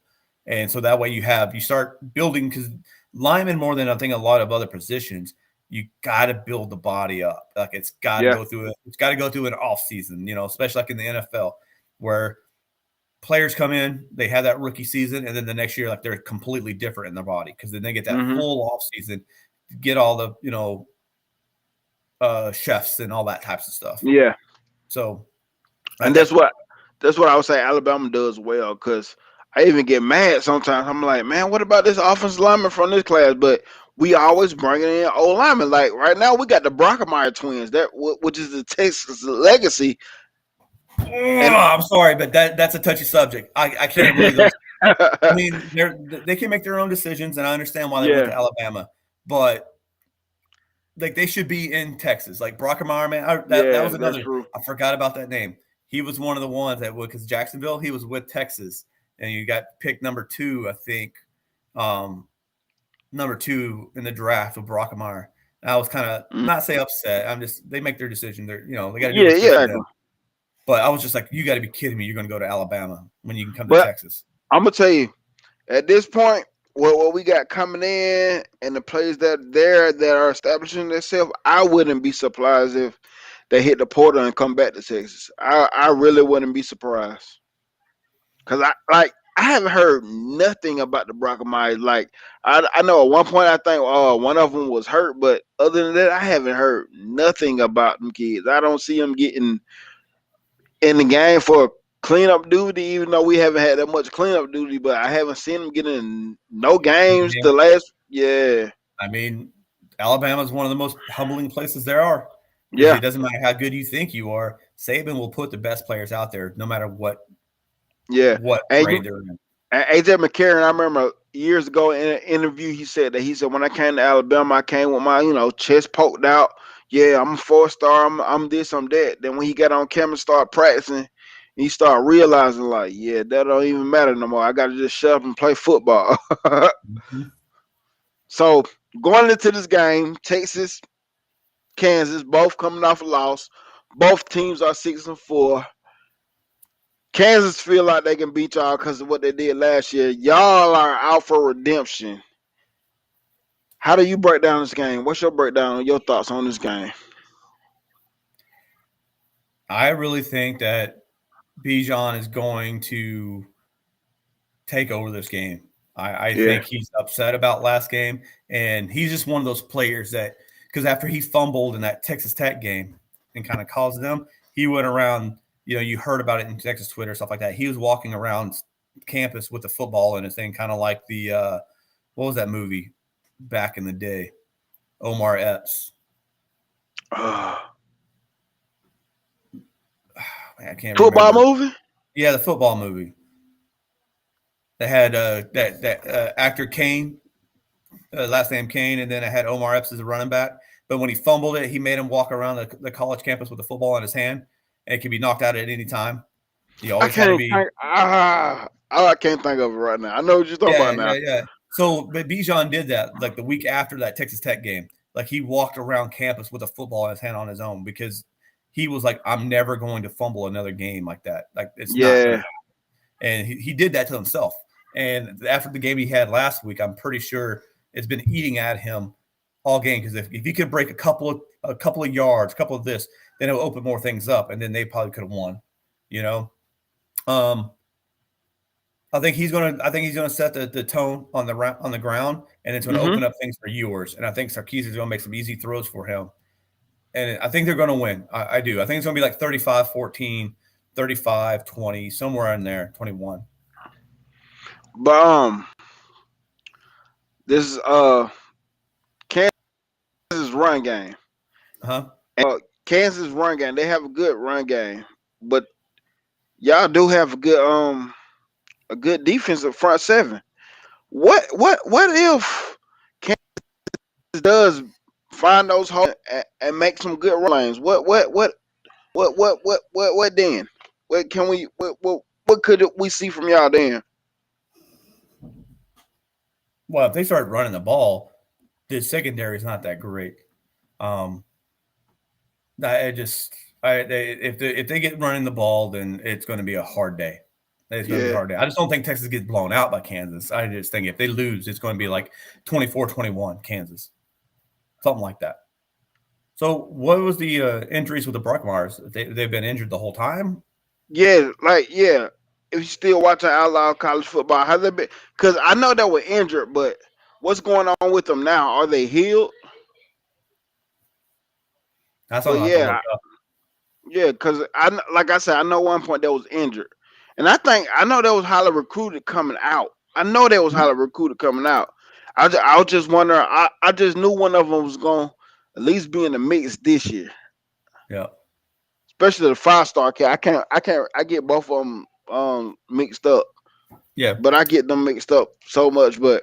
And so that way you start building, because linemen, more than I think a lot of other positions, you got to build the body up. Like it's got to go through it. It's got to go through an off season, especially like in the NFL, where players come in, they have that rookie season, and then the next year, like they're completely different in their body, because then they get that full off season, get all the chefs and all that types of stuff. Yeah. So, and that's what I would say Alabama does well, because I even get mad sometimes. I'm like, man, what about this offensive lineman from this class? But we always bringing in old linemen. Like right now, we got the Brockemeyer twins, which is the Texas legacy. I'm sorry, but that's a touchy subject. I can't believe those. I mean, they can make their own decisions, and I understand why they went to Alabama, but like they should be in Texas. Like Brockemeyer, man, that was another. I forgot about that name. He was one of the ones that would, because Jacksonville, he was with Texas, and you got picked number 2, I think, number 2 in the draft with Brockemeyer. I was kind of not say upset. They make their decision. They got to do it. But I was just like, you got to be kidding me! You're going to go to Alabama when you can come to Texas. I'm gonna tell you, At this point, what we got coming in and the players that are establishing themselves, I wouldn't be surprised if they hit the portal and come back to Texas. I really wouldn't be surprised because I haven't heard nothing about the Brockamires. Like I know at one point I think one of them was hurt, but other than that, I haven't heard nothing about them kids. I don't see them getting in the game for cleanup duty, even though we haven't had that much cleanup duty. But I haven't seen them getting no games. The last, yeah, I mean, Alabama is one of the most humbling places there are. Because yeah, it doesn't matter how good you think you are, Saban will put the best players out there, no matter what yeah. And grade they're in. AJ McCarron, I remember years ago in an interview, he said when I came to Alabama, I came with my chest poked out. Yeah, I'm a 4-star. I'm this, I'm that. Then when he got on camera, started practicing, he started realizing like, yeah, that don't even matter no more. I got to just shut up and play football. Mhm. So going into this game, Texas, Kansas, both coming off a loss. Both teams are 6-4. Kansas feel like they can beat y'all because of what they did last year. Y'all are out for redemption. How do you break down this game? What's your breakdown? Your thoughts on this game? I really think that Bijan is going to take over this game. I Yeah. think he's upset about last game, and he's just one of those players that because after he fumbled in that Texas Tech game and kind of caused them, he went around. You heard about it in Texas Twitter stuff like that. He was walking around campus with the football in his thing, kind of like the what was that movie back in the day? Omar Epps. I can't Football remember. movie? Yeah, the football movie. They had that actor Kane, last name Kane, and then it had Omar Epps as a running back. But when he fumbled it, he made him walk around the college campus with the football in his hand, and it could be knocked out at any time. He I always had to can't be. think. I can't think of it right now. I know what you're talking Yeah, about now. yeah, yeah. So, but Bijan did that like the week after that Texas Tech game. Like he walked around campus with a football in his hand on his own because he was like, "I'm never going to fumble another game like that. Like it's not going to Yeah, happen." And he did that to himself. And after the game he had last week, I'm pretty sure it's been eating at him all game because if he could break a couple of yards, a couple of this, then it'll open more things up, and then they probably could have won. You know, I think he's gonna set the tone on the ground, and it's going to hmm open up things for yours. And I think Sarkis is going to make some easy throws for him, and I think they're going to win. I do. I think it's going to be like 35-14, 35-20, somewhere in there, 21. but this is Kansas run game. Huh? Kansas run game. They have a good run game, but y'all do have a good defensive front seven. What if Kansas does find those holes and make some good run lanes? What then? What can we what could we see from y'all then? Well, if they start running the ball, the secondary is not that great. Um, if they get running the ball, then it's going to be a hard day. It's going to be a Yeah. hard day. I just don't think Texas gets blown out by Kansas. I just think if they lose, it's going to be like 24-21 Kansas, something like that. So, what was the injuries with the Bruckmeyers? They've been injured the whole time. Yeah, like yeah. If you still watching outlaw college football, has they been? Because I know they were injured, but what's going on with them now? Are they healed? That's But something I have to yeah, look up. yeah. Because like I said, I know one point they was injured, and I know they was highly recruited coming out. I know they was Mhm. highly recruited coming out. I was just wondering. I just knew one of them was going to at least be in the mix this year, Yeah, especially the 5-star kid. I get both of them mixed up, yeah, but I get them mixed up so much. But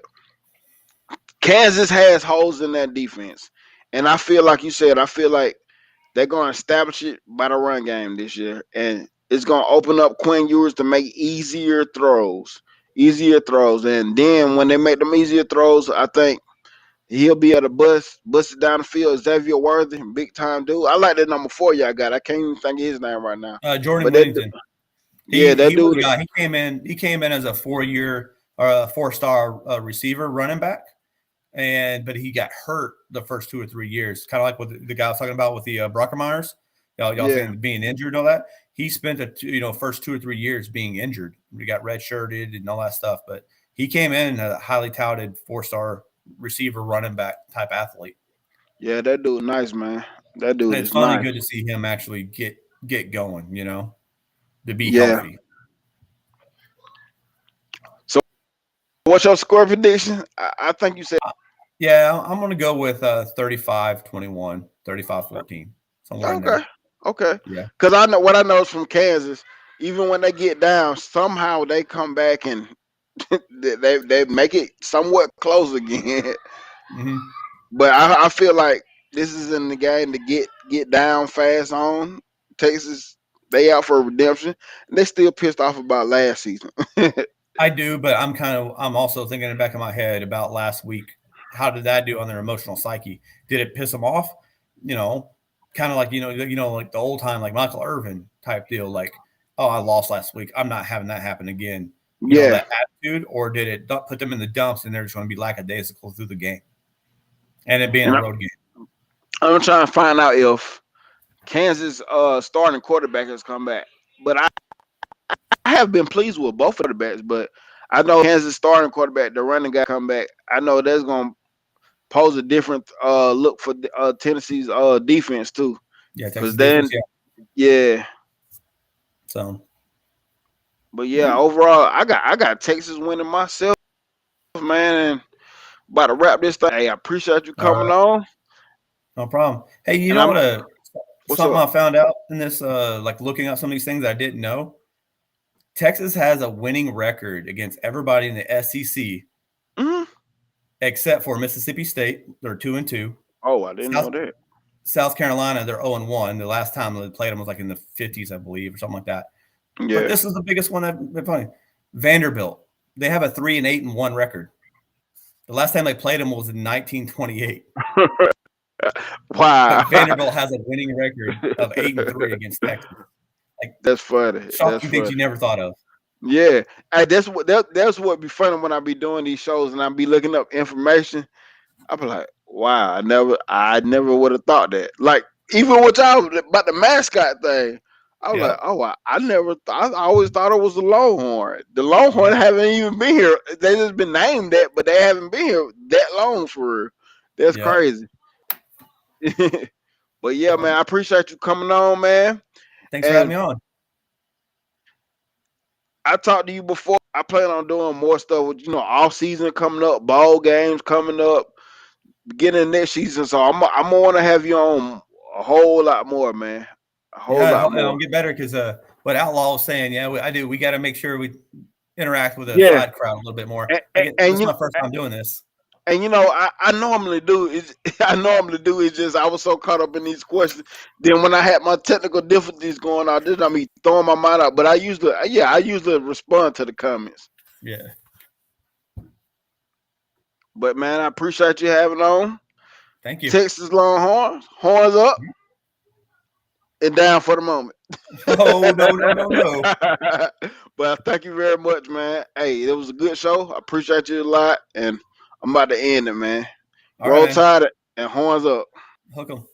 Kansas has holes in that defense, and I feel like you said. I feel like they're going to establish it by the run game this year, and it's going to open up Quinn Ewers to make easier throws, and then when they make them easier throws, I think he'll be able to bust it down the field. Xavier Worthy, big time dude. I like that number 4 y'all got. I can't even think of his name right now, Jordan but that Whittington. yeah, He that was the dude. guy. He came in as a 4-year or a 4-star receiver running back. But he got hurt the first 2 or 3 years, kind of like what the guy was talking about with the Bruckermeyers. Y'all saying being injured and all that. He spent the first 2 or 3 years being injured. He got redshirted and all that stuff. But he came in a highly touted 4-star receiver, running back type athlete. Yeah, that dude nice, man. That dude it's is finally nice. Good to see him actually get going. To be healthy. So, what's your score prediction? I think you said. Yeah, I'm going to go with 35-21, 35-14, somewhere in there. Okay. Yeah. Because I know what I know is from Kansas. Even when they get down, somehow they come back and they make it somewhat close again. Mm-hmm. But I feel like this is in the game to get down fast on. Texas, they out for redemption. And they still pissed off about last season. I do, but I'm also thinking in the back of my head about last week. How did that do on their emotional psyche? Did it piss them off? Kind of like like the old time, like Michael Irvin type deal. Like, oh, I lost last week. I'm not having that happen again. That attitude, or did it put them in the dumps and they're just going to be lackadaisical through the game, and it being a road game? I'm trying to find out if Kansas starting quarterback has come back, but I have been pleased with both of the backs, but I know Kansas starting quarterback, the running guy, come back. I know that's going to pose a different look for Tennessee's defense too. Yeah, Texas defense, yeah. So, but yeah, overall, I got Texas winning myself, man. And about to wrap this thing. Hey, I appreciate you coming on. No problem. Hey, you know what? Something I found out in this, like looking at some of these things I didn't know. Texas has a winning record against everybody in the SEC, except for Mississippi State. They're 2-2. Oh, I didn't know that. South Carolina, they're 0-1. The last time they played them was like in the 50s, I believe, or something like that. Yeah. But this is the biggest one they're playing. Vanderbilt, they have a 3-8-1 record. The last time they played them was in 1928. Wow. But Vanderbilt has a winning record of 8-3 against Texas. Like, that's funny. Shocking things you never thought of. Yeah, that's what be funny when I be doing these shows and I be looking up information. I be like, wow, I never would have thought that. Like even with y'all about the mascot thing, I was like, oh, I always thought it was the Longhorn. The Longhorn haven't even been here. They just been named that, but they haven't been here that long for real. That's crazy. But yeah, man, I appreciate you coming on, man. Thanks for having me on. I talked to you before. I plan on doing more stuff with off season coming up, ball games coming up, beginning next season. So I'm gonna want to have you on a whole lot more, man. A whole lot more. I'll get better because what Outlaw was saying, we got to make sure we interact with the side crowd a little bit more. This is my first time doing this. And I normally do is just I was so caught up in these questions. Then when I had my technical difficulties going on, I mean throwing my mind out. But I usually respond to the comments. Yeah. But man, I appreciate you having on. Thank you. Texas Longhorns, horns up and down for the moment. Oh no. But thank you very much, man. Hey, it was a good show. I appreciate you a lot, and I'm about to end it, man. Roll Tide and horns up. Hook 'em.